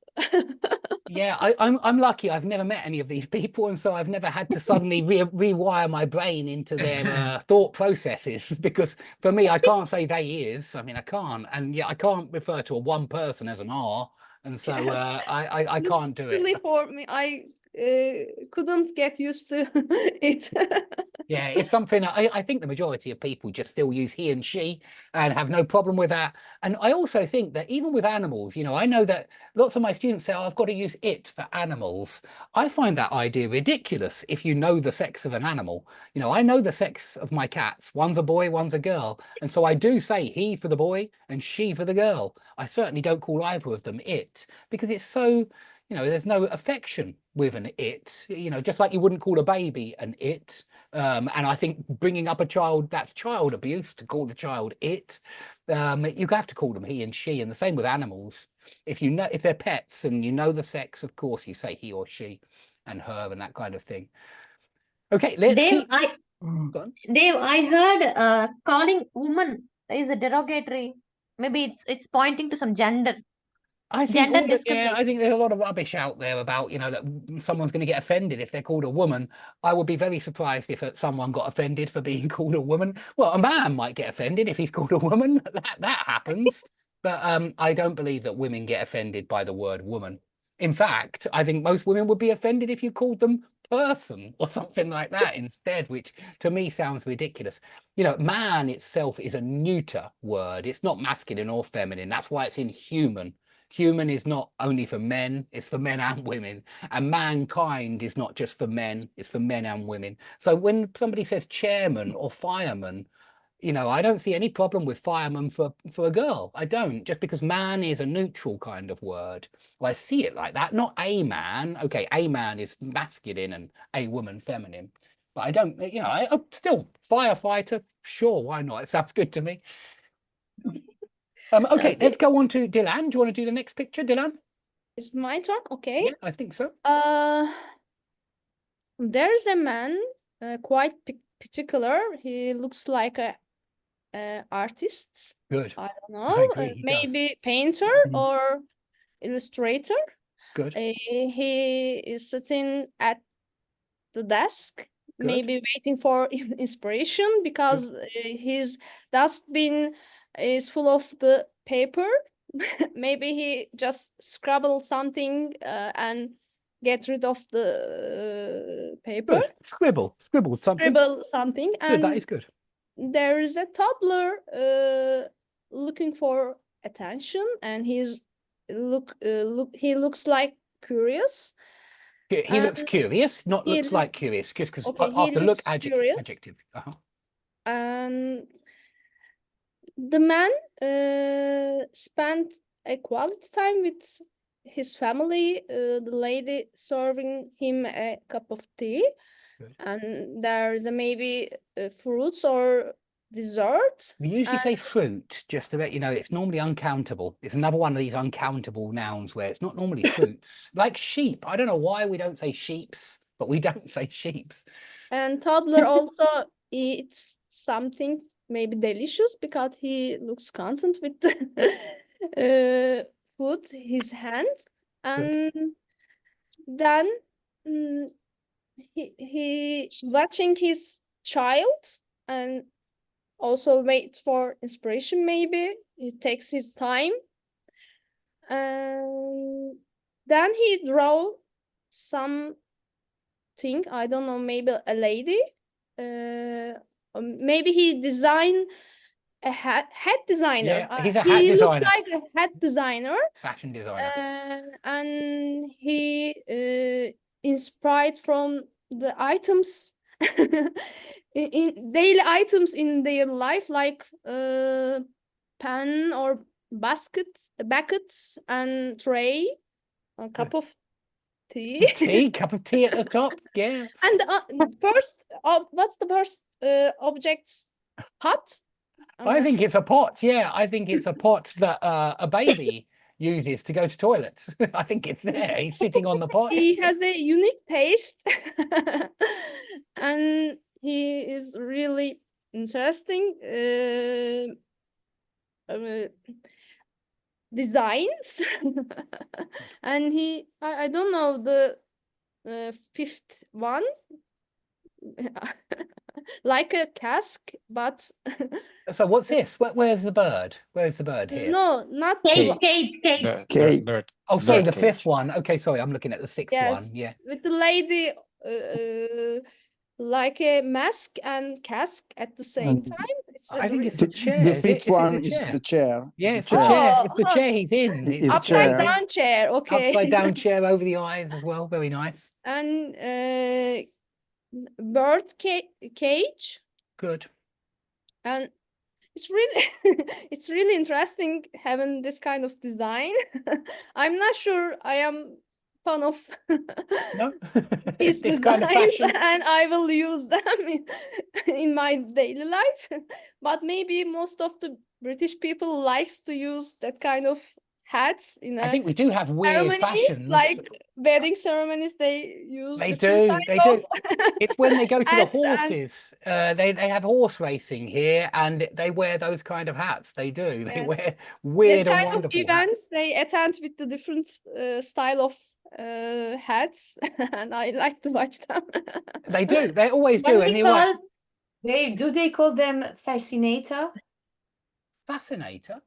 Yeah, I'm lucky. I've never met any of these people, and so I've never had to suddenly rewire my brain into their thought processes. Because for me, I can't say they is. I mean, I can't, and yeah, I can't refer to a one person as an R, and so I can't do Silly it. for me. I couldn't get used to it. Yeah, it's something I think the majority of people just still use he and she and have no problem with that. And I also think that even with animals, you know, I know that lots of my students say, oh, I've got to use it for animals. I find that idea ridiculous if you know the sex of an animal. You know, I know the sex of my cats. One's a boy, one's a girl. And so I do say he for the boy and she for the girl. I certainly don't call either of them it, because it's so, you know, there's no affection with an it, you know, just like you wouldn't call a baby an it. And I think bringing up a child, that's child abuse to call the child it. You have to call them he and she, and the same with animals. If you know, if they're pets and you know the sex, of course you say he or she and her and that kind of thing. Okay, let's Dave, keep... Go on. Dave, I heard calling woman is a derogatory. Maybe it's pointing to some gender. I think Gender I think there's a lot of rubbish out there about, you know, that someone's going to get offended if they're called a woman. I would be very surprised if someone got offended for being called a woman. Well, a man might get offended if he's called a woman. That happens. But I don't believe that women get offended by the word woman. In fact, I think most women would be offended if you called them person or something like that instead, which to me sounds ridiculous. You know, man itself is a neuter word. It's not masculine or feminine. That's why it's in human. human is not only for men, it's for men and women. And mankind is not just for men, it's for men and women. So when somebody says chairman or fireman, you know, I don't see any problem with fireman for a girl. I don't, just because man is a neutral kind of word. Well, I see it like that, not a man. Okay, a man is masculine and a woman feminine. But I don't, you know, I'm still firefighter. Sure, why not? It sounds good to me. Okay, let's go on to Dylan. Do you want to do the next picture, Dylan? It's my turn. Okay. Yeah, I think so. There's a man, quite particular. He looks like a artist. Good. I don't I know, agree, he does. maybe painter or illustrator. Good. He is sitting at the desk, Good. maybe waiting for inspiration because his dustbin is full of the paper. Maybe he just scribbled something and get rid of the paper. Good. Scribble something. Scribble something, Good, that and is good. there is a toddler looking for attention, and he looks like curious. He looks curious, not he looks like curious, just because Okay, he after look looks curious. adjective. And the man spent a quality time with his family. The lady serving him a cup of tea. Good. And there's maybe fruits or dessert. We usually say fruit, just to let you know, it's normally uncountable. It's another one of these uncountable nouns where it's not normally fruits. Like sheep. I don't know why we don't say sheeps, but we don't say sheeps. And toddler also eats something maybe delicious because he looks content with the food his hands. And then he watching his child and also wait for inspiration. Maybe he takes his time, and then he draw something. I don't know, maybe a lady. Maybe he designed a hat designer. Yeah, he's a hat he designer. looks like a hat designer. Fashion designer. And he inspired from the items in daily items in their life, like pen or buckets and tray, a cup of tea. Cup of tea at the top. Yeah. And first, what's the first object's pot? I think it's a pot. Yeah, I think it's a pot that a baby uses to go to toilets. I think it's there. He's sitting on the pot. He has a unique taste, and he is really interesting designs. And I don't know the fifth one. Like a cask, but So what's this? Where's the bird? Where's the bird here? no, not Kate. Bird. Oh, sorry, the Bird fifth cage. one. Okay, sorry, I'm looking at the sixth Yes, one. Yeah. with the lady like a mask and cask at the same And time. It's I think re- it's the chair. The Is it- fifth is it one the is chair? the chair. Yeah, The it's the chair. chair. It's the Oh, chair he's in. It's It's upside chair. down chair. Okay. upside down chair over the eyes as well. Very nice. And bird cage, Good. and it's really it's really interesting having this kind of design. I'm not sure I am fan of No, his this kind of designs, fashion. and I will use them in my daily life. But maybe most of the British people likes to use that kind of hats in I a think we do have weird ceremonies, fashions. like wedding ceremonies. They use They different do. kind They do. of It's when they go to the hats and horses. They have horse racing here, and they wear those kind of hats. They do. They Yes. wear that weird and kind of wonderful hats. events they attend with the different style of hats, and I like to watch them. They do. They always What do. do And we you're right. call, do they call them fascinator? Fascinator.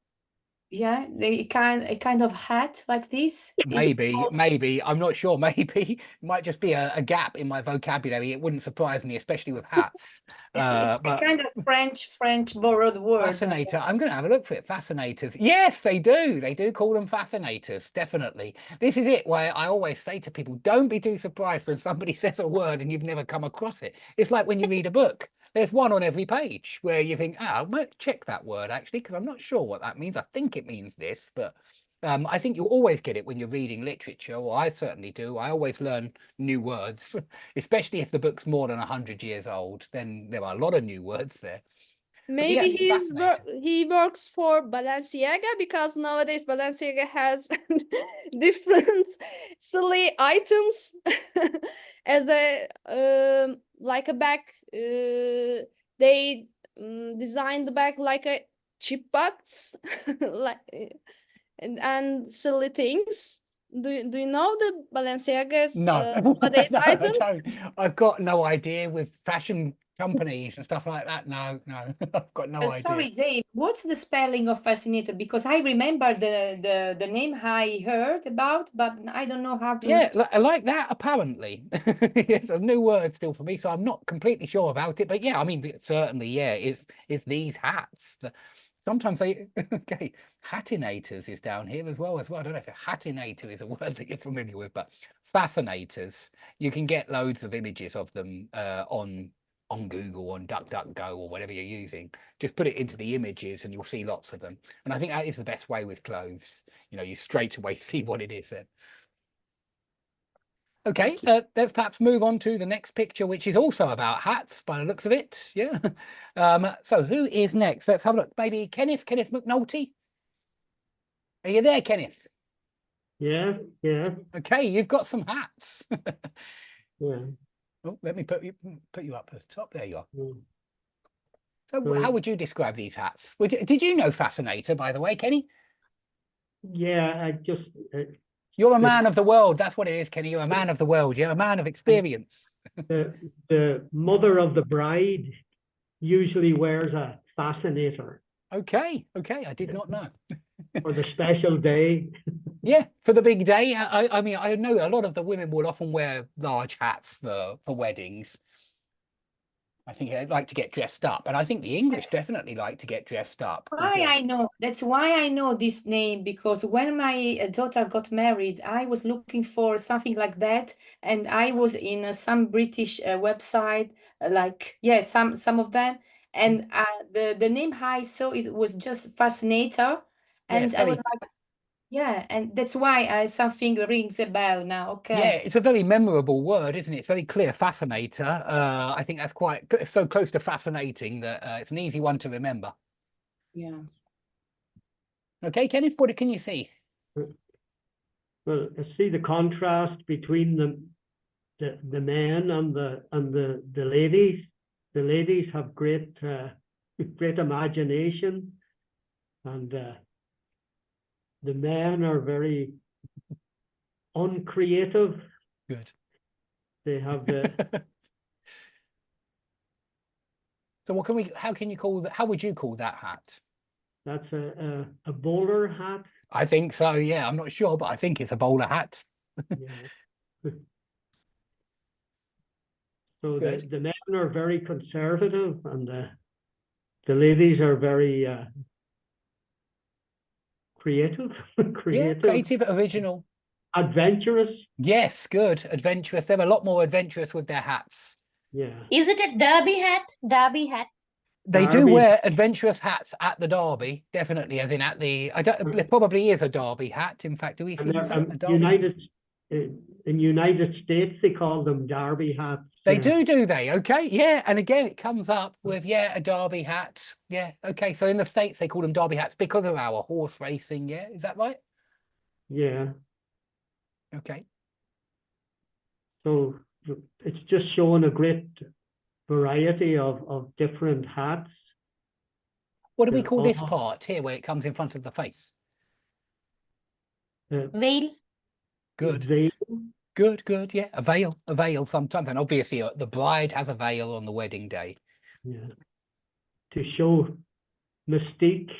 Yeah, a kind of hat like this. Is it Maybe, called- maybe, I'm not sure. Maybe it might just be a gap in my vocabulary. It wouldn't surprise me, especially with hats. it's a But kind of French borrowed word. fascinator, I'm going to have a look for it. Fascinators. Yes, they do. They do call them fascinators. Definitely. This is it where I always say to people, don't be too surprised when somebody says a word and you've never come across it. It's like when you read a book. There's one on every page where you think, I might check that word actually, because I'm not sure what that means. I think it means this, but I think you always get it when you're reading literature, or I certainly do. I always learn new words, especially if the book's more than 100 years old. Then there are a lot of new words there. But yeah, Maybe fascinating. he works for Balenciaga, because nowadays Balenciaga has different silly items as a like a bag. They designed the bag like a chip box, like and silly things. Do you know the Balenciaga's No, nowadays no, I items? don't. I've got no idea with fashion companies and stuff like that. No, I've got no idea. Sorry, Dave, what's the spelling of fascinator? Because I remember the name I heard about, but I don't know how to. Yeah, like that, apparently. It's a new word still for me, so I'm not completely sure about it. But yeah, I mean, certainly, yeah, it's these hats. Sometimes they, okay, hatinators is down here as well. I don't know if a hatinator is a word that you're familiar with, but fascinators, you can get loads of images of them on Google, on DuckDuckGo, or whatever you're using. Just put it into the images and you'll see lots of them. And I think that is the best way with clothes. You know, you straight away see what it is then. Okay, let's perhaps move on to the next picture, which is also about hats by the looks of it. Yeah. So who is next? Let's have a look. Maybe Kenneth McNulty. Are you there, Kenneth? Yeah, yeah, Okay, you've got some hats. yeah. Oh, let me put you up at the top. There you are. Mm. So how would you describe these hats? Did you know Fascinator, by the way, Kenny? Yeah, I just You're a man of the world. That's what it is, Kenny. You're a man of the world. You're a man of experience. the mother of the bride usually wears a fascinator Okay, I did not know. for the special day. Yeah, for the big day. I mean, I know a lot of the women will often wear large hats for weddings. I think they like to get dressed up, and I think the English definitely like to get dressed up. Why I know? That's why I know this name, because when my daughter got married, I was looking for something like that, and I was in some British website, like some of them, and the name I saw, it was just Fascinator, and I was like, yeah, and that's why something rings a bell now. Okay. Yeah, it's a very memorable word, isn't it? It's very clear, fascinator. I think that's quite so close to fascinating that it's an easy one to remember. Yeah. Okay, Kenneth, what can you see? Well, I see the contrast between the men and the ladies. The ladies have great imagination, and the men are very uncreative. Good. They have the. So how can you call that? How would you call that hat? That's a bowler hat. I think so. Yeah, I'm not sure, but I think it's a bowler hat. Yeah. So the men are very conservative, and the ladies are very creative. Yeah, creative, original, adventurous. Yes, good, adventurous. They're a lot more adventurous with their hats. Yeah. Is it a derby hat? Derby hat. They do wear adventurous hats at the Derby, definitely, as in at the. It probably is a Derby hat. In fact, do we see a Derby? In United States, they call them Derby hats. They do they? Okay, yeah. And again, it comes up with a Derby hat. Yeah, okay. So in the States, they call them Derby hats because of our horse racing. Yeah, is that right? Yeah. Okay. So it's just showing a great variety of different hats. What do we call this part here where it comes in front of the face? Veil. Good. Veil. Good. Yeah, a veil sometimes, and obviously the bride has a veil on the wedding day. Yeah. To show mystique.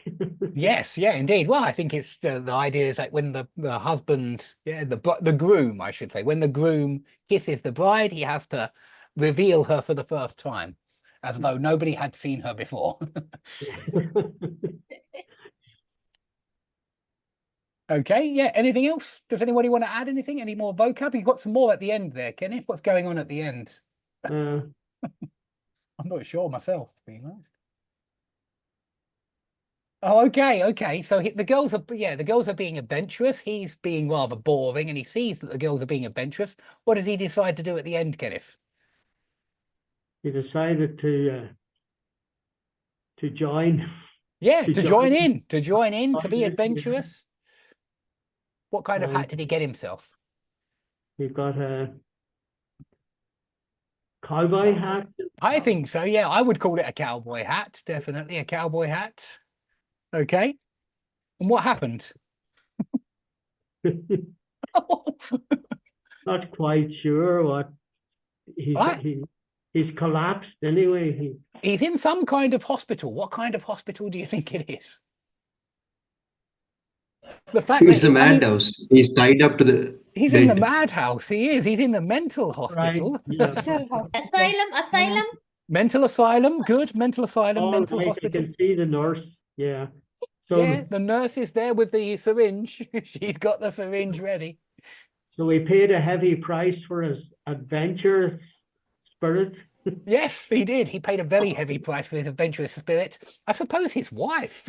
Yes, yeah, indeed. Well, I think it's the idea is like when the husband, yeah, the groom, I should say, when the groom kisses the bride, he has to reveal her for the first time, as though nobody had seen her before. Okay, yeah. Anything else? Does anybody want to add anything? Any more vocab? You've got some more at the end there, Kenneth. What's going on at the end? I'm not sure myself, to be honest. Oh, okay, okay. So the girls are, yeah, the girls are being adventurous. He's being rather boring, and he sees that the girls are being adventurous. What does he decide to do at the end, Kenneth? He decided to join. Yeah, To to join. join in, to be Join in, yeah. adventurous. What kind of hat did he get himself? He got a cowboy hat. I think so, yeah. I would call it a cowboy hat, definitely a cowboy hat. Okay. And what happened? Not quite sure what he's collapsed anyway. He's in some kind of hospital. What kind of hospital do you think it is? The fact It's that a madhouse. He's tied up to the he's in the madhouse. He is. He's in the mental hospital. Asylum. Mental asylum. Good. Mental asylum. Oh, mental right, hospital. you can see the nurse. Yeah. So Yeah, the nurse is there with the syringe. She's got the syringe ready. So he paid a heavy price for his adventure spirit. Yes, he did. He paid a very heavy price for his adventurous spirit. I suppose his wife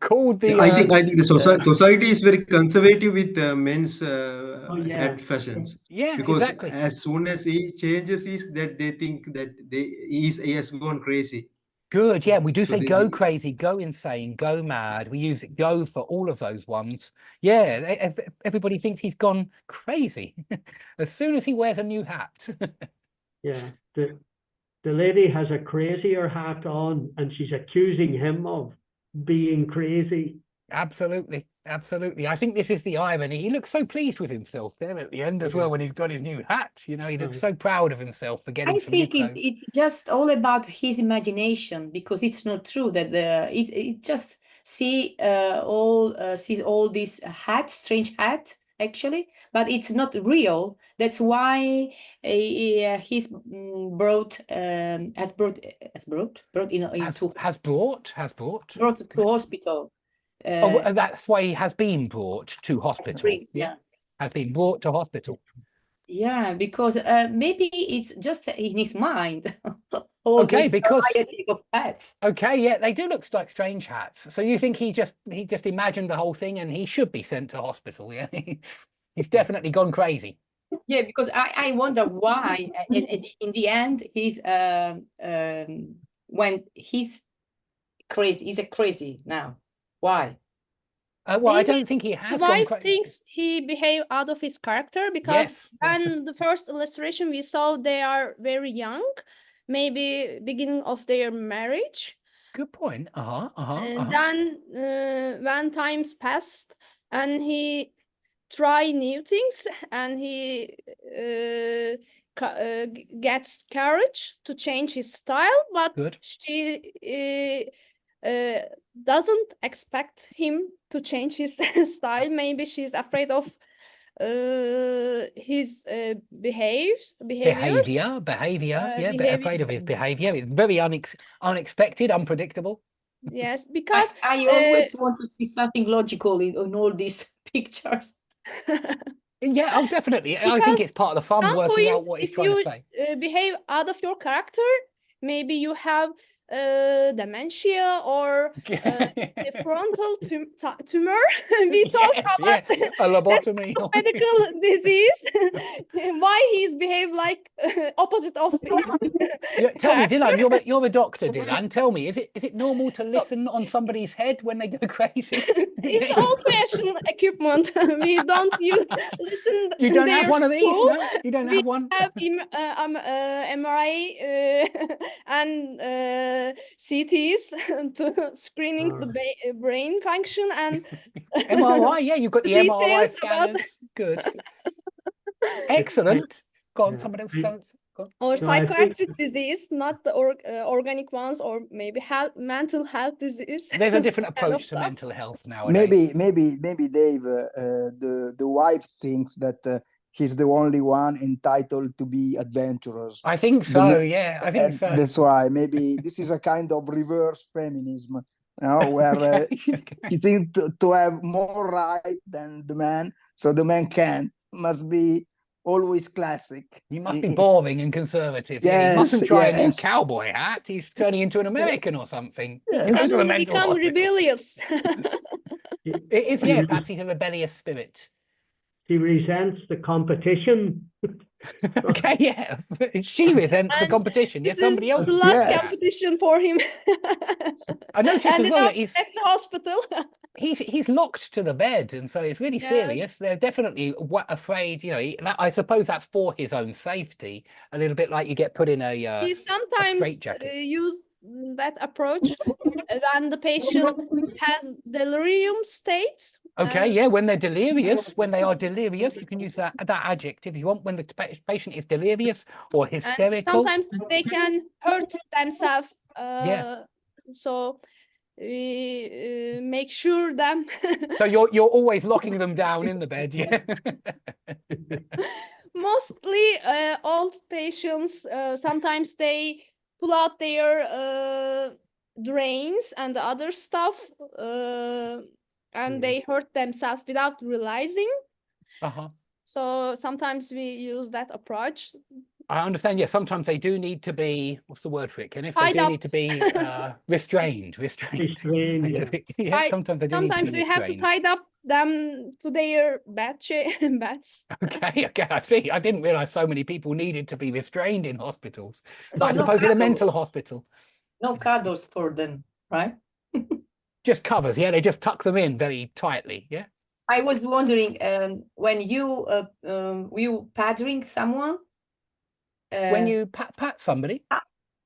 called the. I think the society is very conservative with men's head fashions. Yeah, because exactly. as soon as he changes that they think that he has gone crazy. Good, yeah, we do say they- go crazy, go insane, go mad. We use go for all of those ones. Yeah, everybody thinks he's gone crazy as soon as he wears a new hat. Yeah. The lady has a crazier hat on and she's accusing him of being crazy. Absolutely, absolutely. I think this is the irony. He looks so pleased with himself there at the end as well when he's got his new hat. You know, he looks so proud of himself for getting I some new think it's, clothes. it's just all about his imagination, because it's not true that it just sees all these hats, strange hat actually, but it's not real. That's why he's brought to hospital. That's why he has been brought to hospital. Yeah. Has been brought to hospital. Yeah, because maybe it's just in his mind. All this variety of hats. Okay, yeah, they do look like strange hats. So you think he just imagined the whole thing and he should be sent to hospital? Yeah, he's definitely gone crazy. Yeah, because I wonder why in the end he's when he's crazy, he's a crazy now. Why? Well, I don't think he has gone Wife crazy. thinks he behaved out of his character because when the first illustration we saw they are very young, maybe beginning of their marriage. Good point. And then when times passed and he try new things and he gets courage to change his style, but she doesn't expect him to change his style. Maybe she's afraid of his behaviors. Behavior. Yeah, afraid of his behavior. It's very unexpected, unpredictable. Yes, because I always want to see something logical in all these pictures. Yeah, oh, definitely. I think it's part of the fun working out what he's trying to say. If you behave out of your character, maybe you have dementia or a frontal tumor. We talk about a lobotomy, medical disease. Why he's behaved like opposite of Tell me, Dylan, you're a doctor, Dylan. Tell me, is it normal to listen on somebody's head when they go crazy? It's old-fashioned equipment. We don't listen. You don't have one of these, no? You don't have one. We have MRI and CTs to screening the brain function and MRI. Yeah, you've got the MRI details scanners. about- Good. Excellent. Go on, someone else. Go on. Or No, I think- psychiatric disease, not the organic ones, or maybe mental health disease. There's a different kind of approach to stuff. mental health nowadays. Maybe Dave, the wife thinks that she's the only one entitled to be adventurous. I think The so. ma- Yeah, I think And so. that's why maybe this is a kind of reverse feminism, you know, where Okay, she okay. thinks to have more right than the man, so the man can't. Must be always classic. He must be boring and conservative. Yeah, he Yes, mustn't try a new yes. cowboy hat. He's turning into an American or something. He Yes. can go to the Suddenly mental become hospital. rebellious. It is, yeah, perhaps he's a rebellious spirit. She resents the competition. Okay, yeah. She resents the And competition. Yeah, This somebody is else. the last Yes. competition for him. I noticed as Ended well up that he's at the hospital. he's locked to the bed, and so it's really Yeah. serious. They're definitely afraid. You know, I suppose that's for his own safety. A little bit like you get put in a He sometimes straitjacket. use that approach when the patient has delirium states. Okay, yeah, when they're delirious, when they are delirious, you can use that adjective if you want. When the patient is delirious or And hysterical. sometimes they can hurt themselves. Yeah. So we make sure them. So you're always locking them down in the bed, yeah. Mostly old patients. Sometimes they pull out their drains and the other stuff, and they hurt themselves without realizing. Uh-huh. So sometimes we use that approach. I understand. Yeah, sometimes they do need to be, what's the word for it, Kenneth? They Tied do up. need to be restrained. Restrained, yeah. Yes, sometimes they do need to Sometimes be we have to restrained. tie up them to their beds. Okay, I see. I didn't realize so many people needed to be restrained in hospitals. So But I no suppose in a cuddles. mental hospital, No cuddles for them, right? just covers. Yeah, they just tuck them in very tightly. Yeah. I was wondering, when you were you padding someone? When you pat somebody.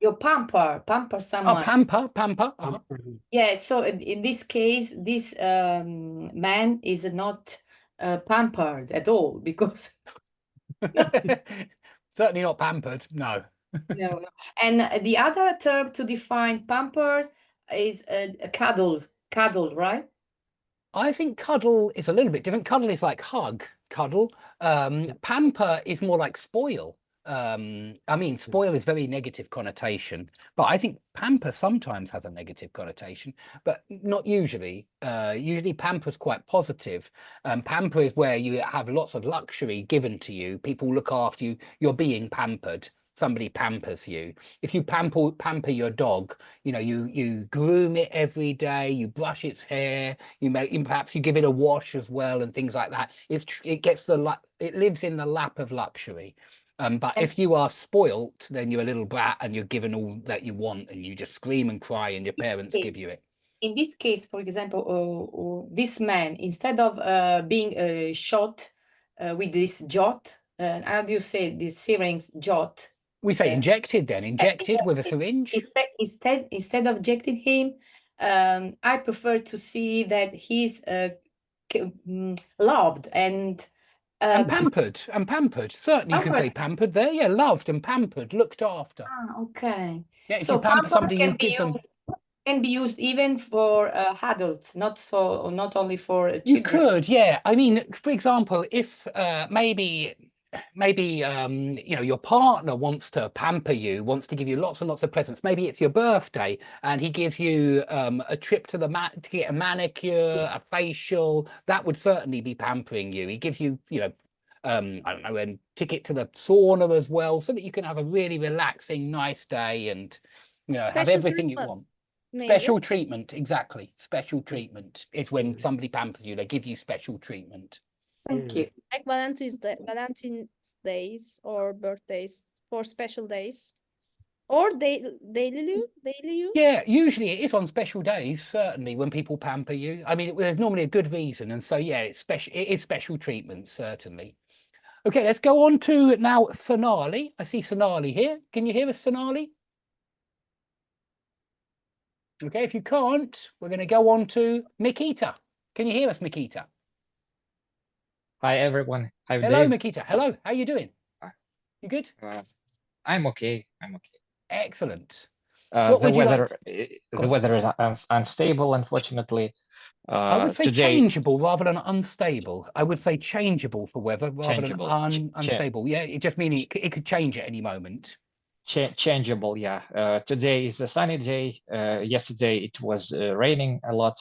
You pamper Oh, someone. pamper. Uh-huh. Yeah, so in this case, this man is not pampered at all because Certainly not pampered. No. no. And the other term to define pampers is cuddle, right? I think cuddle is a little bit different. Cuddle is like hug, cuddle. Pamper is more like spoil. I mean, spoil is very negative connotation, but I think pamper sometimes has a negative connotation, but not usually. Usually pamper is quite positive. Pamper is where you have lots of luxury given to you. People look after you. You're being pampered. Somebody pampers you. If you pamper your dog, you know, you groom it every day, you brush its hair, perhaps you give it a wash as well and things like that. It lives in the lap of luxury. But if you are spoilt, then you're a little brat and you're given all that you want and you just scream and cry and your parents give you it. In this case, for example, this man, instead of being shot with this jot, how do you say this syringe jot? We say injected then, injected with a syringe. Instead of injecting him, I prefer to see that he's loved and pampered. Certainly you can say pampered there. Yeah, loved and pampered, looked after. Ah, okay. Yeah, if So you pamper somebody, you can be give them. can be used even for adults, not only for children. You could, yeah. I mean, for example, if maybe you know, your partner wants to pamper you, wants to give you lots and lots of presents. Maybe it's your birthday and he gives you a trip to to get a manicure, a facial. That would certainly be pampering you. He gives you, you know, I don't know, a ticket to the sauna as well, so that you can have a really relaxing, nice day and, you know, have everything you want. Special treatment, exactly. Special treatment is when somebody pampers you. They give you special treatment. Thank you. Like Valentine's days or birthdays for special days, or daily use. Yeah, usually it is on special days. Certainly, when people pamper you. I mean, there's normally a good reason, and so yeah, it's special. It is special treatment, certainly. Okay, let's go on to now Sonali. I see Sonali here. Can you hear us, Sonali? Okay, if you can't, we're going to go on to Mikita. Can you hear us, Mikita? Hi, everyone. Hi, Hello, Dave. Mikita. Hello. How are you doing? You good? I'm okay. I'm okay. Excellent. The What would you like weather, the weather is unstable, unfortunately. I would say Today, changeable rather than unstable. I would say changeable for weather rather than changeable. unstable. Yeah, it just meaning it could change at any moment. Changeable, yeah. Today is a sunny day. Yesterday it was raining a lot.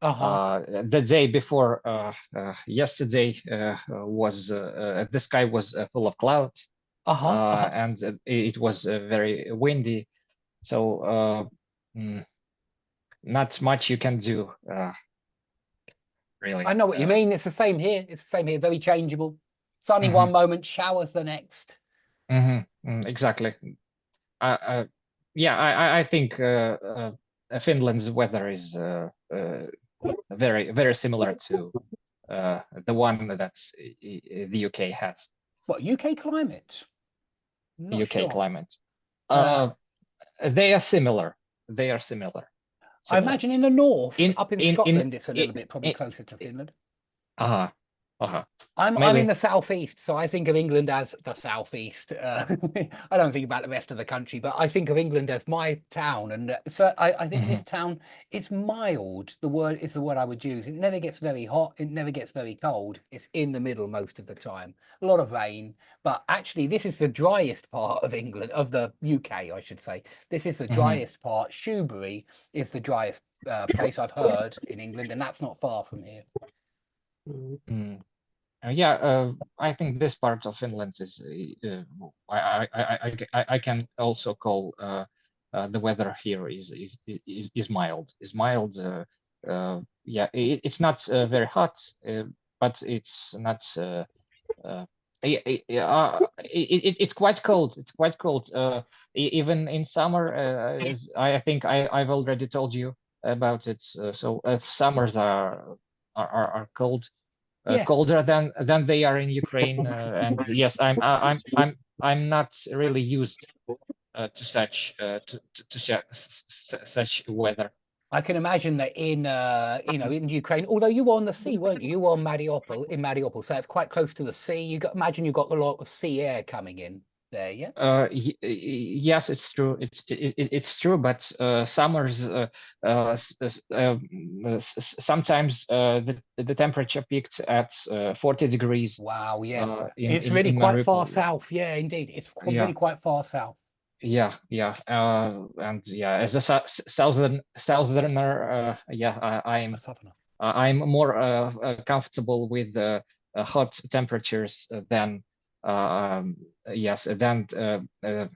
The day before yesterday was the sky was full of clouds, and it was very windy. So not much you can do, really. I know what you mean. It's the same here. It's the same here. Very changeable. Sunny one moment, showers the next. Exactly. Yeah, I think Finland's weather is very, very similar to the one that the UK has. What, UK climate? Not UK sure. climate. They are similar. They are similar. I imagine in the north, up in Scotland, it's a little bit probably closer to Finland. I'm in the southeast, so I think of England as the southeast. I don't think about the rest of the country, but I think of England as my town, and so I think this town, it's mild. The word is the word I would use. It never gets very hot. It never gets very cold. It's in the middle most of the time. A lot of rain, but actually this is the driest part of England, of the UK, I should say. This is the driest part. Shoebury is the driest place I've heard in England, and that's not far from here. Yeah, I think this part of Finland is I can also call the weather here is mild. Yeah, it's not very hot, but it's not. It's quite cold. It's quite cold. Even in summer, I think I've already told you about it. So summers are cold. Colder than they are in Ukraine, and yes, I'm not really used to such such weather. I can imagine that in in Ukraine, although you were on the sea, weren't you? You were on Mariupol, so it's quite close to the sea. Imagine you got a lot of sea air coming in there, yeah. Yes, it's true. It's true, but summers sometimes the temperature peaked at 40 degrees. Wow, yeah. It's really quite far south. Yeah, indeed. It's really quite far south. Yeah, and yeah, as a southerner, yeah, I'm more comfortable with hot temperatures than yes, than the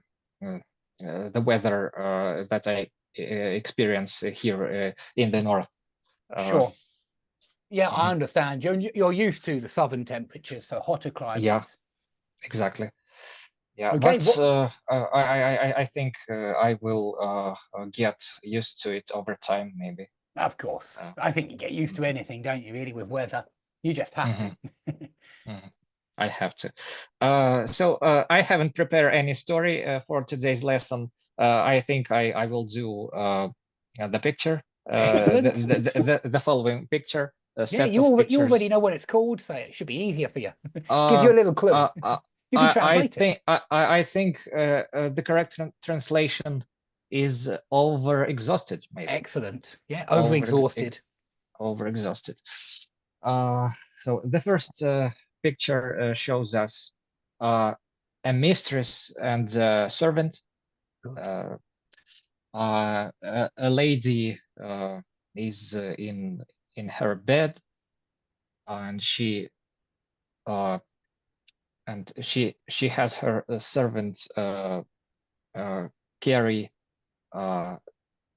weather that I experience here in the north. Sure. Yeah, I understand. You're used to the southern temperatures, so hotter climates. Yeah, exactly. Yeah, okay, but I think I will get used to it over time, maybe. Of course. I think you get used to anything, don't you, really, with weather? You just have to. I have to. So I haven't prepared any story for today's lesson. I think I will do the picture, the following picture. Yeah, you already know what it's called, so it should be easier for you. Gives you a little clue. You can translate it. I think the correct translation is overexhausted, maybe. Excellent. Yeah, overexhausted. Overexhausted. So the first picture shows us a mistress and a servant. A lady is in her bed, and she has her servant carry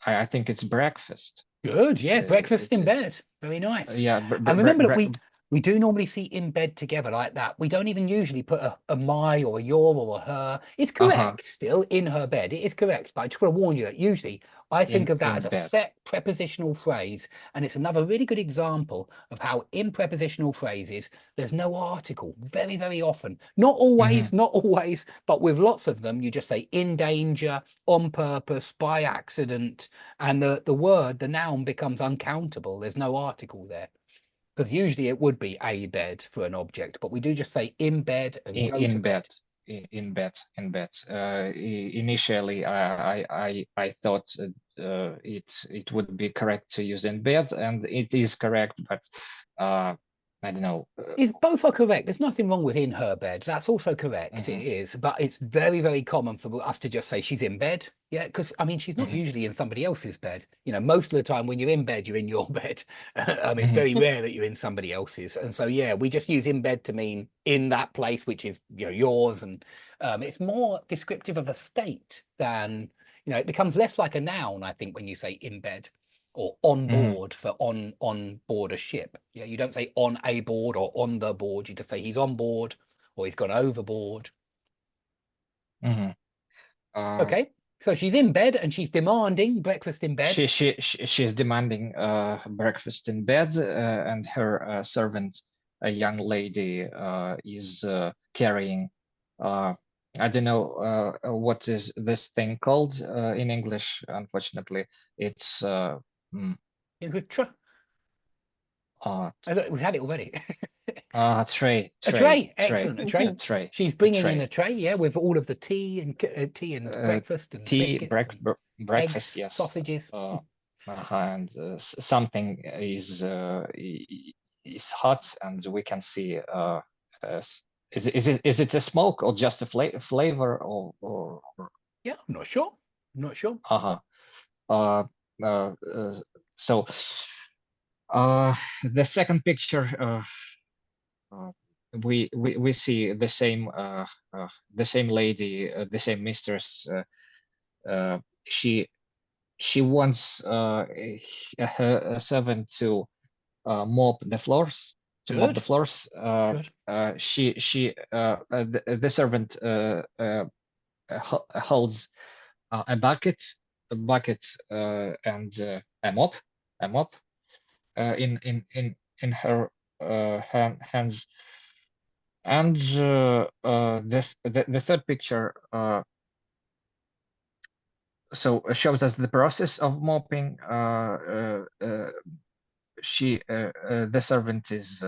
I think it's breakfast. Good, yeah, breakfast in bed. Very nice. Yeah, and remember that we do normally see in bed together like that. We don't even usually put a my or a your or a her. It's correct still, in her bed. It is correct, but I just want to warn you that usually I think of that as a set prepositional phrase, and it's another really good example of how in prepositional phrases there's no article very, very often. Not always, not always, but with lots of them, you just say in danger, on purpose, by accident, and the noun becomes uncountable. There's no article there. Because usually it would be a bed for an object, but we do just say in bed and in bed. in bed. Initially, I thought it would be correct to use in bed, and it is correct, but I don't know. Both are correct. There's nothing wrong with in her bed. That's also correct. It is, but it's very, very common for us to just say she's in bed. Yeah, because I mean, she's not usually in somebody else's bed. You know, most of the time when you're in bed, you're in your bed. It's very rare that you're in somebody else's. And so, yeah, we just use in bed to mean in that place, which is, you know, yours. And it's more descriptive of a state than, you know, it becomes less like a noun, I think, when you say in bed. Or on board for on board a ship. Yeah, you don't say on a board or on the board. You just say he's on board or he's gone overboard. Okay, so she's in bed and she's demanding breakfast in bed. She's demanding breakfast in bed, and her servant, a young lady, is carrying. I don't know what is this thing called in English. Unfortunately, it's. We had it already. Tray. Excellent. A tray. Tray. She's bringing in a tray, yeah, with all of the tea and breakfast and biscuits, breakfast, eggs, yes, sausages. And something is hot, and we can see. Is it a smoke or just a flavor or? Yeah, I'm not sure. So the second picture, we see the same lady, the same mistress. She wants her servant to mop the floors. The servant holds a bucket and a mop in her hands. And the third picture so shows us the process of mopping. The servant is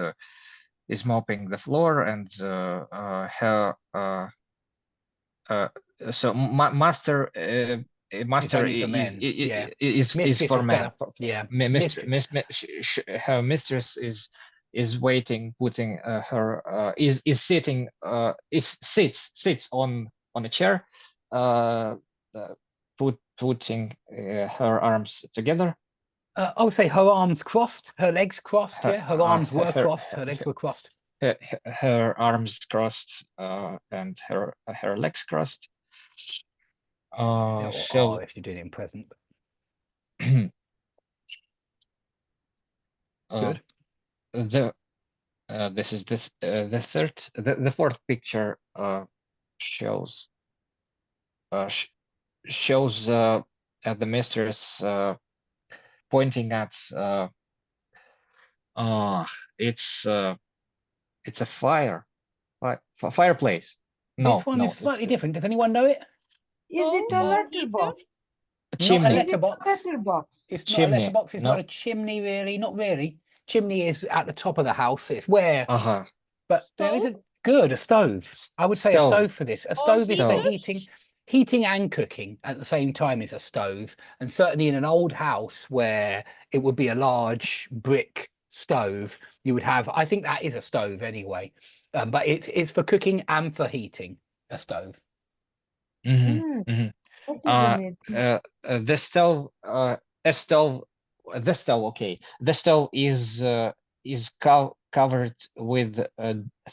mopping the floor, and her so master is for men. Yeah, Her mistress is waiting, putting her sits on a chair, putting her arms together. I would say her arms crossed, her legs crossed. Yeah, her arms were crossed, her legs were crossed. Her arms crossed and her legs crossed. So if you're doing it in present. Good. This is the fourth picture shows the mistress pointing at it's a fireplace. No, this one is slightly different. Does anyone know it? Is it a letterbox? Not a letterbox. It's not Chimney. a letterbox. It's not a chimney, really. Not really. Chimney is at the top of the house. It's where. But there is a stove. I would say a stove for this. A stove is for heating and cooking at the same time is a stove. And certainly in an old house where it would be a large brick stove, you would have. I think that is a stove anyway. But it's for cooking and for heating. A stove. The stove okay. The stove is covered with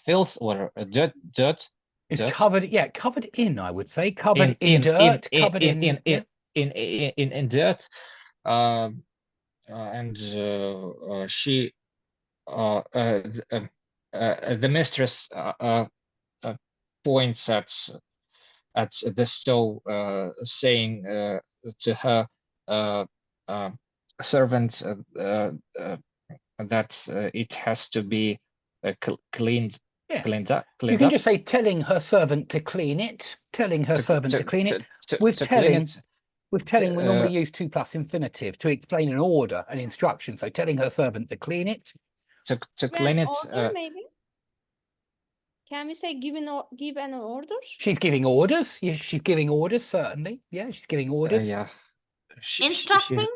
filth or dirt. It's covered, covered in, I would say, covered in dirt, covered in dirt. And she the mistress points at the stove, saying to her servant that it has to be cleaned. Cleaned up. You can just say telling her servant to clean it. Telling her servant to clean it. With telling, we normally use 2+ infinitive to explain an order, an instruction. So telling her servant to clean it. To clean it. Maybe. Can we say give an order? She's giving orders. Yes, she's giving orders, certainly. Yeah, she's giving orders. Yeah. Instructing?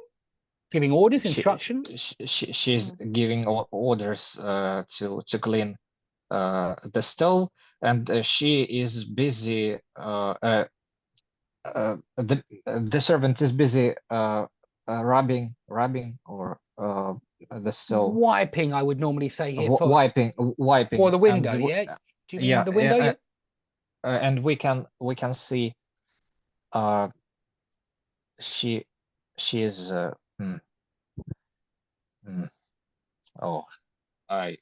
Giving orders, She- instructions. she's giving orders to clean the stove, and she is busy. The servant is busy rubbing or the stove, Wiping, I would normally say here for wiping for the window. and Yeah. Do you mean yeah, the window? yeah, Yeah. and we can see she is oh I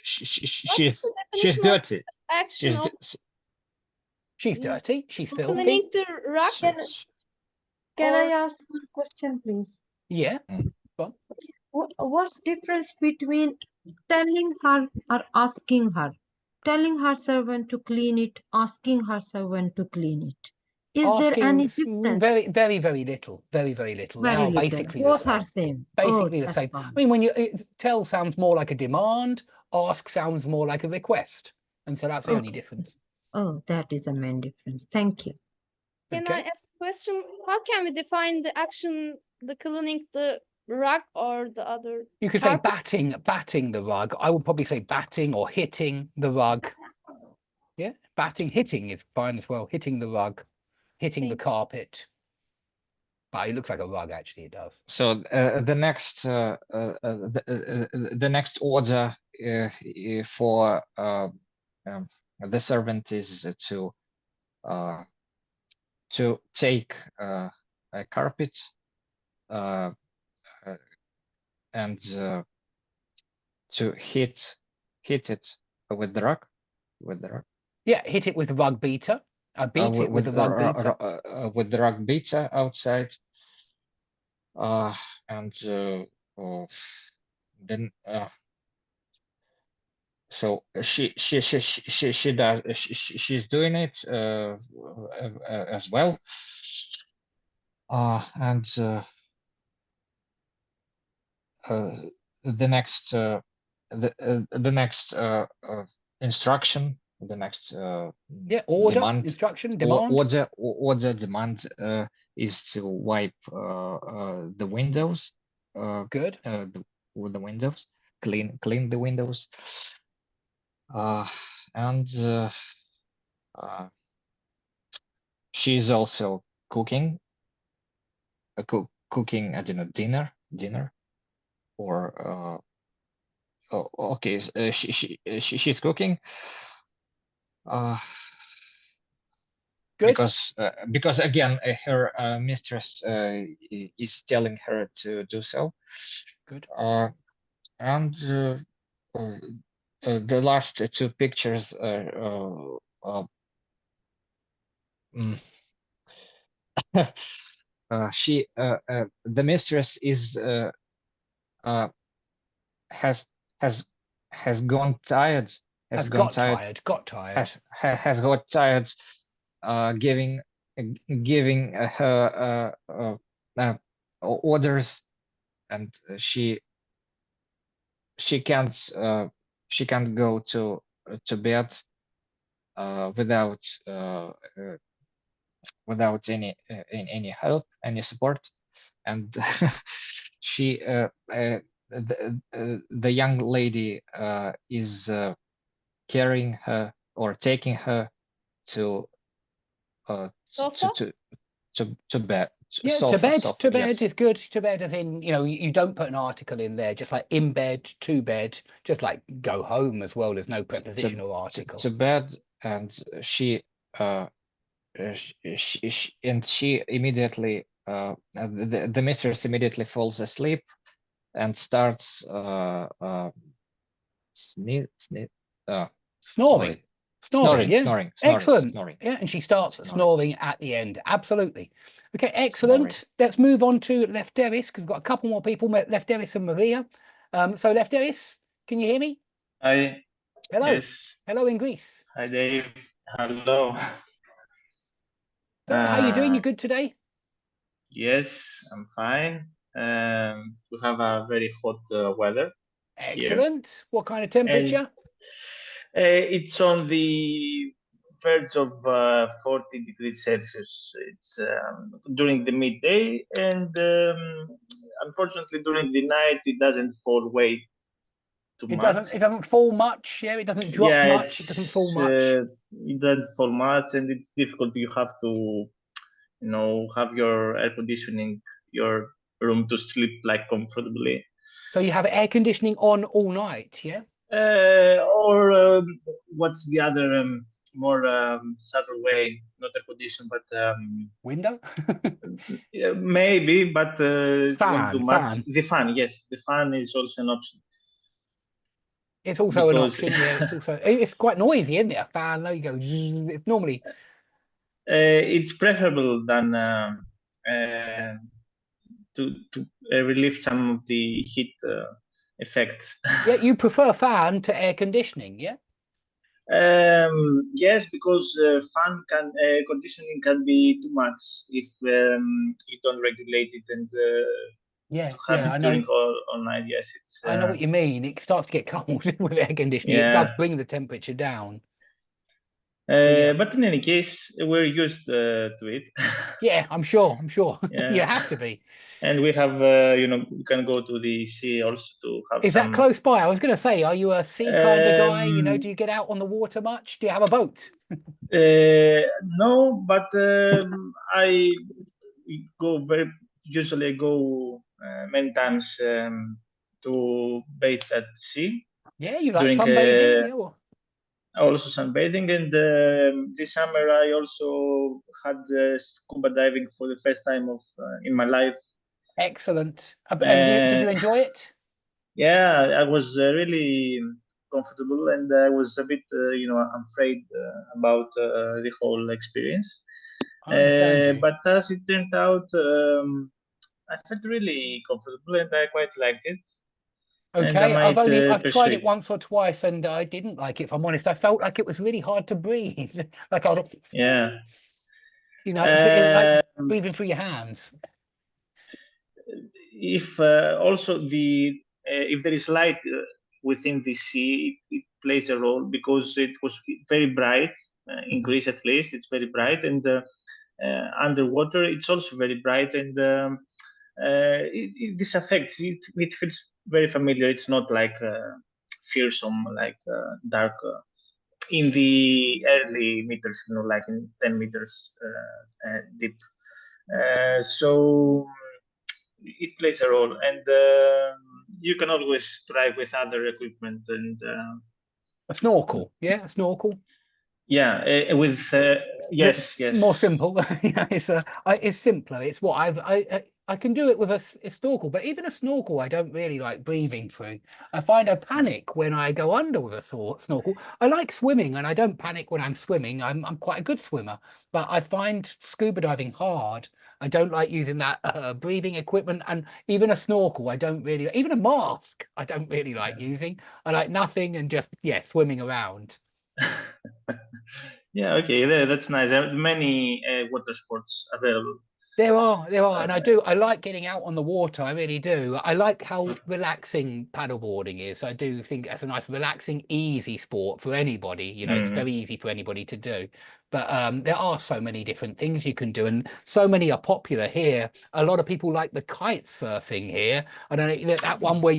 she's definition of dirty. Action of She's dirty. She's filthy. cleaning the rug. Can I Or- ask one question, please? Yeah. What's difference between telling her or asking her? Telling her servant to clean it, asking her servant to clean it. Is there any difference? Very, very, very little. Very, very little. They Very are little. basically the Both same. are same. Basically the that's same. fine. I mean, when you tell sounds more like a demand, ask sounds more like a request, and so that's the only Okay. difference. Oh, that is the main difference. Thank you. Can I ask a question? How can we define the action, the cleaning the rug or the other? You could say carpet? batting the rug. I would probably say batting or hitting the rug. Yeah, batting, hitting is fine as well. Hitting the rug, hitting the carpet. But it looks like a rug, actually. It does. So the next order for the servant is to take a carpet and to hit it with the rug. Yeah, hit it with a rug beater. Beat it with a rug beater. With the rug beater outside, and then so she does she's doing it as well, and the next instruction, the next order, demand, instruction, demand. order, demand is to wipe the windows. Good. With the windows, clean the windows, and she's also cooking. Cooking, I don't know, dinner, or okay, she's cooking. Good. Because again, her mistress is telling her to do so. Good. And the last two pictures the mistress is has gone tired. Has got tired. Giving her orders, and she can't go to bed without any help, any support, and she the young lady is carrying her or taking her to bed. Yeah, Sofa, to bed. sofa, To bed yes. is good. To bed, as in, you don't put an article in there, just like in bed, to bed, just like go home as well. There's no prepositional article. To bed, and she immediately the mistress immediately falls asleep and starts Snoring. Yeah. Snoring. Excellent. Yeah, and she starts snoring at the end. Absolutely. Okay, excellent. Let's move on to Lefteris, because we've got a couple more people, Lefteris and Maria. So Lefteris, can you hear me? Hi. Hello. Yes. Hello in Greece. Hi, Dave. Hello. So how are you doing? You good today? Yes, I'm fine. We have a very hot weather. Excellent. What kind of temperature? It's on the verge of 40 degrees Celsius. It's during the midday, and unfortunately during the night it doesn't fall way too much. It doesn't fall much. Yeah, it doesn't drop Yeah, much. It doesn't fall much. It doesn't fall much, and it's difficult. You have to, have your air conditioning, your room to sleep like comfortably. So you have air conditioning on all night, yeah? Or what's the other more subtle way? Not air condition, but window. Yeah, maybe, but Fan, too much. fan. The fan, yes, the fan is also an option. It's also an Because- option. Yeah, it's quite noisy, isn't it? A fan, there you go. It's normally It's preferable than to relieve some of the heat effects. yeah. You prefer fan to air conditioning, yeah? Yes, because air conditioning can be too much if you don't regulate it and Yeah, to have yeah. I it know. during all night. Yes, it's. I know what you mean. It starts to get cold with air conditioning. It Yeah. does bring the temperature down. But in any case, we're used to it. Yeah, I'm sure. Yeah. You have to be. And we have, you can go to the sea also to have Is some. that close by? I was going to say, are you a sea kind of guy? Um, Do you get out on the water much? Do you have a boat? No, but I usually go many times to bathe at sea. Yeah, you like During, sunbathing? Yeah, well, Also sunbathing, and this summer I also had scuba diving for the first time in my life. excellent. And did you enjoy it? Yeah, I was really comfortable, and I was a bit, afraid about the whole experience. I understand you. But as it turned out, I felt really comfortable, and I quite liked it. And I Okay, I've might tried pursue it once or twice, and I didn't like it. If I'm honest, I felt like it was really hard to breathe. Like I was, Yeah. it's like breathing through your hands. If also if there is light within the sea, it plays a role, because it was very bright in Greece, at least. It's very bright, and underwater it's also very bright, and this affects it. It feels very familiar. It's not like fearsome, like dark in the early meters, like in 10 meters deep. So it plays a role, and you can always try with other equipment and A snorkel, yeah, a snorkel. yeah, with yes, It's more simple. Yeah, it's simpler. It's what I can do it with a snorkel, but even a snorkel, I don't really like breathing through. I find I panic when I go under with a snorkel. I like swimming, and I don't panic when I'm swimming. I'm quite a good swimmer, but I find scuba diving hard. I don't like using that breathing equipment, and even a snorkel, I don't really. Even a mask, I don't really like using. I like nothing and just swimming around. Yeah, okay, that's nice. There are many water sports available. There are, and I like getting out on the water. I really do. I like how relaxing paddleboarding is. I do think that's a nice, relaxing, easy sport for anybody. It's very easy for anybody to do. But there are so many different things you can do, and so many are popular here. A lot of people like the kite surfing here. I don't know that one where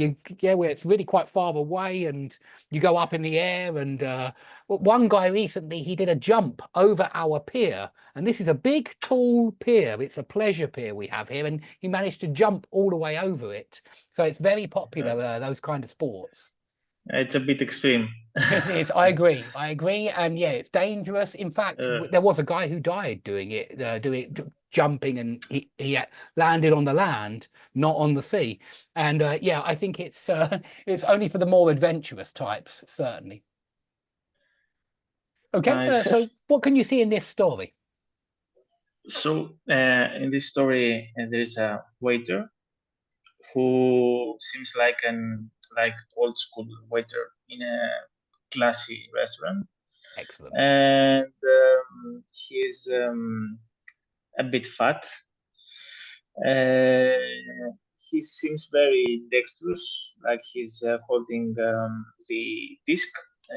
where it's really quite far away and you go up in the air. And one guy recently, he did a jump over our pier, and this is a big, tall pier. It's a pleasure pier we have here, and he managed to jump all the way over it. So it's very popular, those kind of sports. It's a bit extreme. It is. I agree. And yeah, it's dangerous. In fact, there was a guy who died doing it, jumping, and he landed on the land, not on the sea. And yeah, I think it's only for the more adventurous types, certainly. Okay, Nice. so what can you see in this story? So in this story, there is a waiter who seems like old school waiter in a classy restaurant. Excellent. And he's a bit fat. He seems very dexterous, like he's holding the disc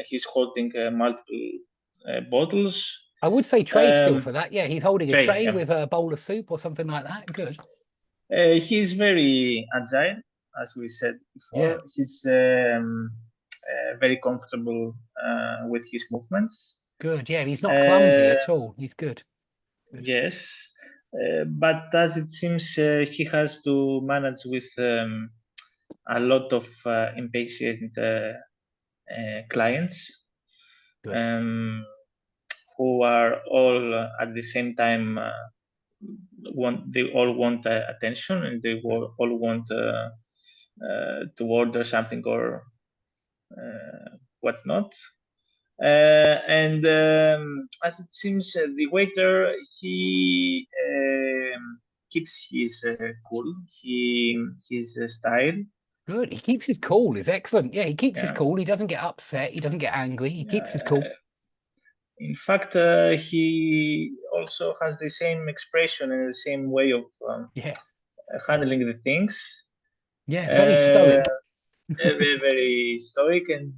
he's holding multiple bottles. I would say tray still Um, for that. Yeah, he's holding a tray, tray yeah. with a bowl of soup or something like that. Good. He's very agile, as we said before. Yeah. He's very comfortable with his movements. Good. Yeah, he's not clumsy Uh, at all. He's good. Yes, but as it seems, he has to manage with a lot of impatient clients Good. who are all at the same time they all want attention, and they all want to order something or whatnot. And as it seems, the waiter, he keeps his cool, his style. Good. He keeps his cool. Is excellent. Yeah, he keeps his Yeah. cool. He doesn't get upset. He doesn't get angry. He keeps his cool. In fact, he also has the same expression and the same way of handling the things. Yeah, very stoic. Very, very stoic, and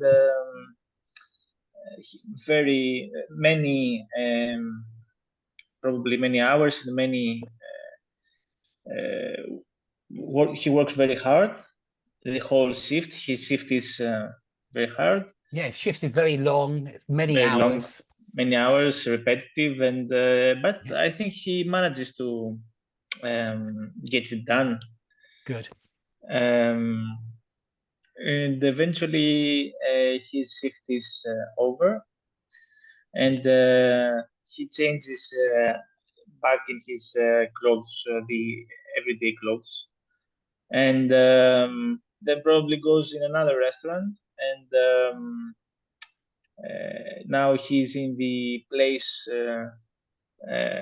very many, probably many hours and many. He works very hard. The whole shift. His shift is very hard. Yeah, his shift is very long. It's many Very long, hours. many hours, repetitive, and but I think he manages to get it done. Good. And eventually his shift is over, and he changes back in his clothes, the everyday clothes, and then probably goes in another restaurant, and now he's in the place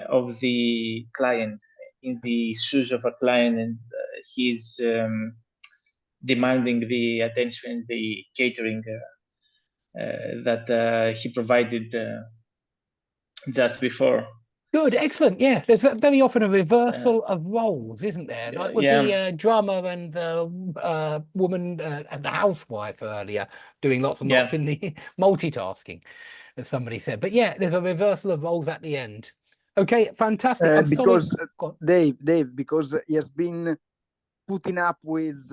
of the client, in the shoes of a client, and he's demanding the attention, the catering that he provided just before. Good, excellent. Yeah, there's very often a reversal of roles, isn't there? Like with the drummer and the woman and the housewife earlier, doing lots and lots in the multitasking, as somebody said. But yeah, there's a reversal of roles at the end. Okay, fantastic. I'm because sorry. Dave, because he has been putting up with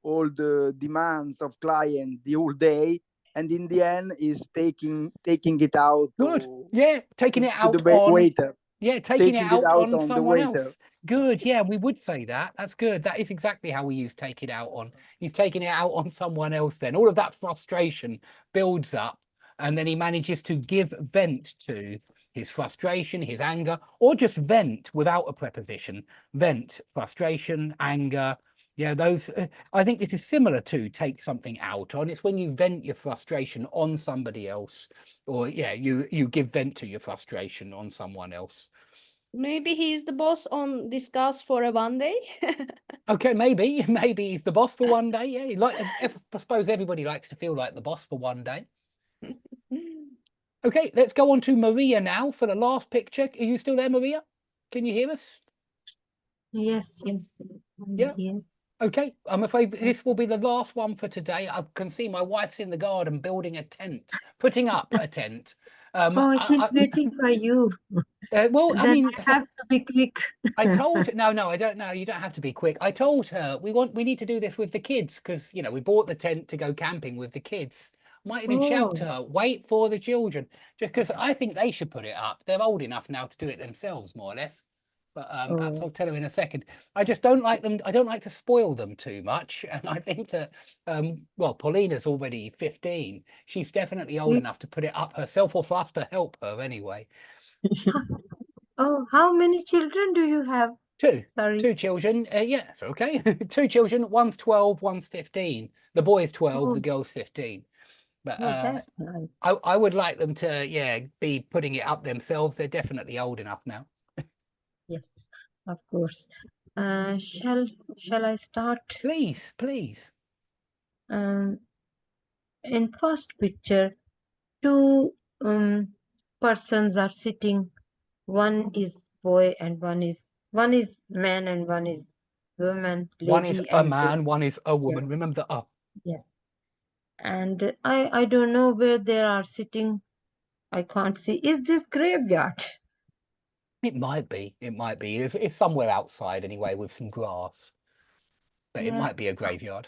all the demands of client the whole day, and in the end is taking it out. Good. Yeah, taking it out to the on waiter. Yeah, taking it out on the someone waiter. else. Good. Yeah, we would say that. That's good. That is exactly how we use take it out on. He's taking it out on someone else then. All of that frustration builds up, and then he manages to give vent to his frustration, his anger, or just vent without a preposition. Vent, frustration, anger. Yeah, those. I think this is similar to take something out on. It's when you vent your frustration on somebody else, or yeah, you give vent to your frustration on someone else. Maybe he's the boss on Discuss for a one day. Okay, maybe he's the boss for one day. Yeah, I suppose everybody likes to feel like the boss for one day. Okay, let's go on to Maria now for the last picture. Are you still there, Maria? Can you hear us? Yes. Yeah. Okay, I'm afraid this will be the last one for today. I can see my wife's in the garden building a tent, putting up a tent. Oh, she's waiting for you. Well, I Then mean, I have to be quick. I told her, no, I don't know. You don't have to be quick. I told her we need to do this with the kids because, you know, we bought the tent to go camping with the kids. Might even shout to her, wait for the children, just because I think they should put it up. They're old enough now to do it themselves, more or less. But perhaps I'll tell her in a second. I just don't like them. I don't like to spoil them too much. And I think that, well, Paulina's already 15. She's definitely old enough to put it up herself, or for us to help her anyway. Oh, how many children do you have? Two. Sorry. 2 children. Yes, okay. 2 children. One's 12, one's 15. The boy's 12, the girl's 15. But that's nice. I would like them to, be putting it up themselves. They're definitely old enough now. Yes, of course. Shall I start? Please. In first picture, 2 persons are sitting. One is boy and one is man and one is woman. One is a man, one is a woman. Yeah. Remember the Yes. and I don't know where they are sitting. I can't see. Is this graveyard? It might be. It might be. It's somewhere outside anyway with some grass. But it Yeah, might be a graveyard.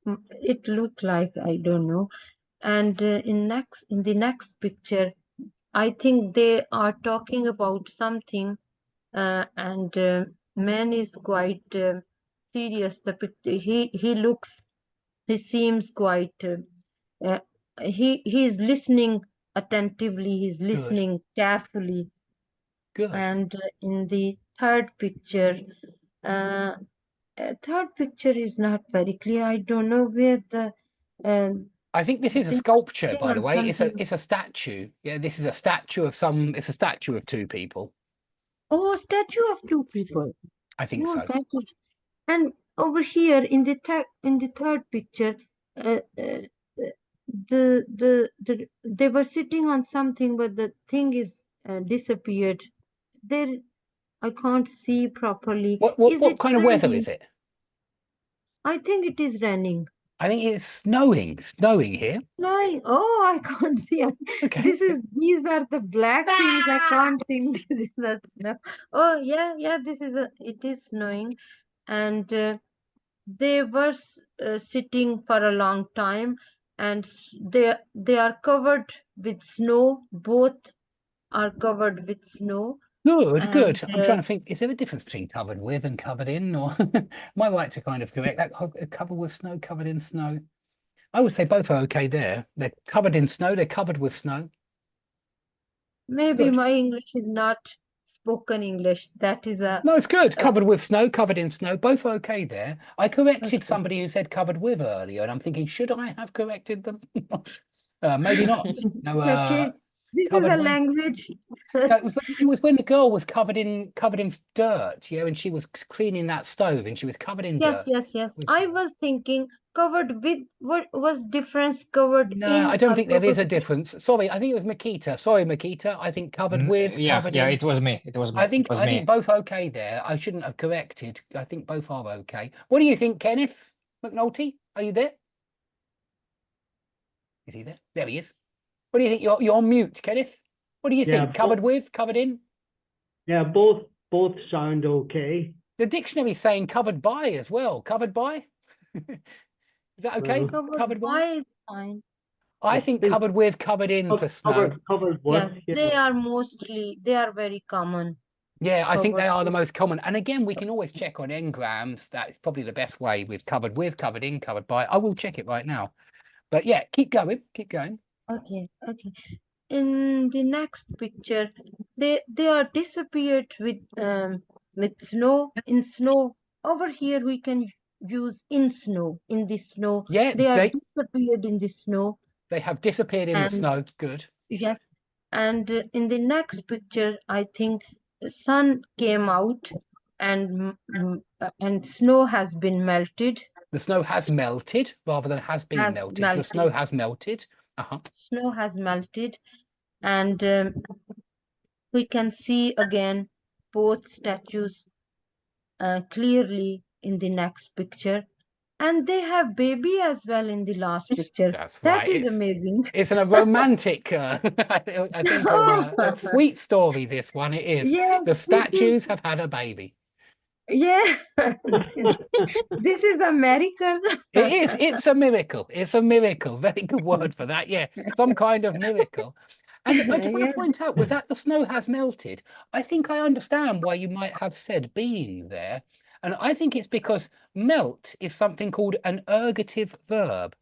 it looked like, I don't know. And in the next picture, I think they are talking about something, and man is quite serious. The picture, he seems quite. He is listening attentively. He's listening carefully. Good. And in the third picture is not very clear. I don't know where the I think this is a thing sculpture, sitting by the on way. something. It's a statue. Yeah, this is a statue of some. It's a statue of two people. Oh, a statue of two people. I think Oh, so. that is. And over here in the third picture, they were sitting on something, but the thing is disappeared. There, I can't see properly. Is What it kind of weather raining? is it? I think it is raining. I think it's snowing here. Snowing. Oh, I can't see. Okay. These are the black things. I can't think this is the snow. Oh, yeah, it is snowing. And they were sitting for a long time, and they are covered with snow. Both are covered with snow. Good. And I'm trying to think, is there a difference between covered with and covered in? Or am I right to kind of correct that? Covered with snow, covered in snow? I would say both are okay there. They're covered in snow, they're covered with snow. maybe Good. my English is not spoken English. That is a No, it's good. Covered with snow, covered in snow, both are okay there. I corrected okay. somebody who said covered with earlier, and I'm thinking, should I have corrected them? Maybe not. No, Okay. This is covered a with. language. No, it was when the girl was covered in dirt, yeah, and she was cleaning that stove and she was covered in dirt. Yes. I was thinking covered with, what was difference covered No, in I don't or think there is a covered with? difference. Sorry, I think it was Makita. Sorry, Makita. I think covered with, Yeah, covered yeah, in. it was me. It was me. I It think was I me. think both okay there. I shouldn't have corrected. I think both are okay. What do you think, Kenneth McNulty? Are you there? Is he there? There he is. What do you think? You're on mute, Kenneth. What do you Yeah, think? Covered with, covered in? Yeah, both sound okay. The dictionary's saying covered by as well. Covered by? Is that okay? Well, Covered by is fine. I I think think covered with, covered in for snow. covered Yes, with, they are very common. Yeah, I think they Covered are the with. most common. And again, we can always check on engrams. That's probably the best way with, covered in, covered by. I will check it right now. But yeah, keep going. Okay. In the next picture, they are disappeared with snow. In snow, over here we can use in snow. In the snow, Yeah, they are disappeared in the snow. They have disappeared in the And snow. Good. yes, and in the next picture, I think the sun came out, and snow has been melted. The snow has melted rather than has been melted. The snow has melted. Snow has melted, and we can see again both statues clearly in the next picture. And they have baby as well in the last picture. That's That right. is amazing. It's a romantic, I think, a sweet story. This one, it is. Yes, The statues have had a baby. Yeah, this is a miracle. It is. It's a miracle. It's a miracle. Very good word for that. Yeah, some kind of miracle. And I just want to point out, with that, the snow has melted. I think I understand why you might have said being there. And I think it's because melt is something called an ergative verb.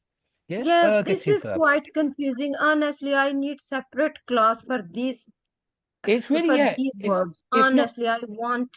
Yeah, Yes, this ergative is verb. quite confusing. Honestly, I need separate class for these. It's really, for yeah. these It's verbs. not. Honestly, I want.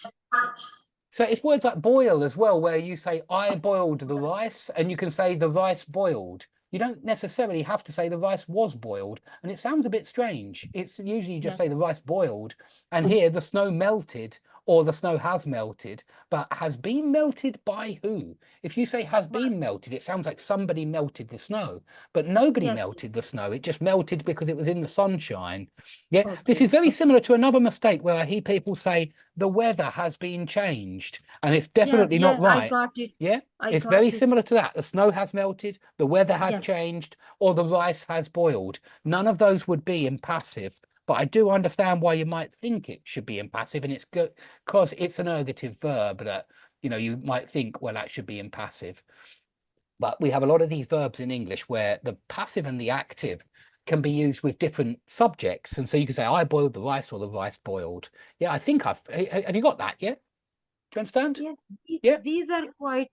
So it's words like boil as well, where you say I boiled the rice, and you can say the rice boiled. You don't necessarily have to say the rice was boiled, and it sounds a bit strange. It's usually just say the rice boiled, and here the snow melted, or the snow has melted, but has been melted by who? If you say has been melted, it sounds like somebody melted the snow, but nobody Yes. melted the snow. It just melted because it was in the sunshine. Yeah, this Okay. is very similar to another mistake where I hear people say the weather has been changed, and it's definitely not I right. got it. Yeah, I it's got very it. similar to that. The snow has melted, the weather has Yes. changed, or the rice has boiled. None of those would be in passive, but I do understand why you might think it should be in passive, and it's good because it's an ergative verb that, you know, you might think, well, that should be in passive. But we have a lot of these verbs in English where the passive and the active can be used with different subjects. And so you can say, I boiled the rice, or the rice boiled. Yeah, I think have you got that? Yeah. Do you understand? Yes. Yeah. These are quite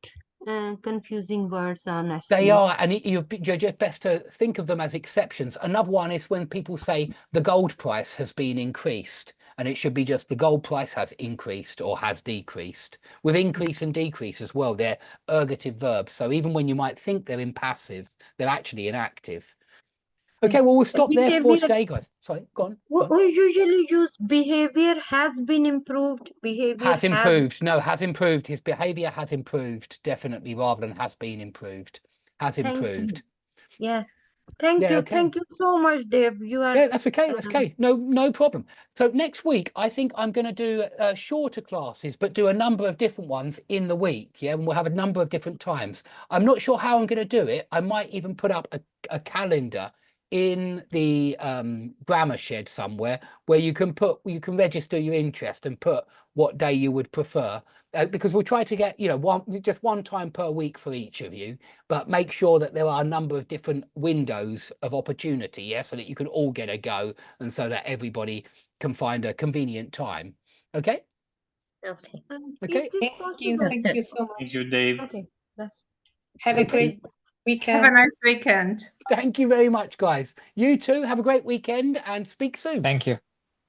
confusing words, honestly. They are, and you're just best to think of them as exceptions. Another one is when people say the gold price has been increased, and it should be just the gold price has increased or has decreased. With increase and decrease as well, they're ergative verbs. So even when you might think they're in passive, they're actually in active. Okay, well, we'll stop there for Behavior- today, guys. Sorry, go on. Go on. We usually use behavior has been improved. Behavior Has improved. No, has improved. His behavior has improved, definitely, rather than has been improved. Has Thank you. improved. Yeah. Thank Yeah, you. okay. Thank you so much, Dave. You are Yeah, that's okay. That's okay. No problem. So next week, I think I'm going to do shorter classes, but do a number of different ones in the week. Yeah, and we'll have a number of different times. I'm not sure how I'm going to do it. I might even put up a calendar in the grammar shed somewhere where you can register your interest and put what day you would prefer, because we'll try to get, you know, just one time per week for each of you, but make sure that there are a number of different windows of opportunity, yeah, so that you can all get a go, and so that everybody can find a convenient time. Okay. Okay. Okay. Thank you. Thank you so much. Thank you, Dave. Okay. That's Have a Okay. great weekend. Have a nice weekend. Thank you very much, guys. You too have a great weekend and speak soon. Thank you.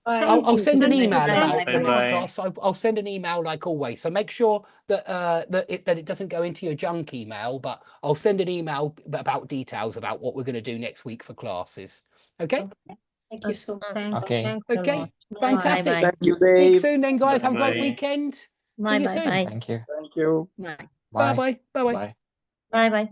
Bye. I'll send an Thank you. email Thank about you. the next Bye-bye. class. I'll send an email like always. So make sure that that it doesn't go into your junk email, but I'll send an email about details about what we're going to do next week for classes. Okay. Thank you so much. Okay. Thanks a Okay. lot. Fantastic. Bye-bye. Thank you, Speak Dave. soon then, guys. Have a great Bye-bye. weekend. See Bye you bye soon. bye. Thank you. Thank you. Bye Bye Bye. bye. Bye bye. Bye. bye bye.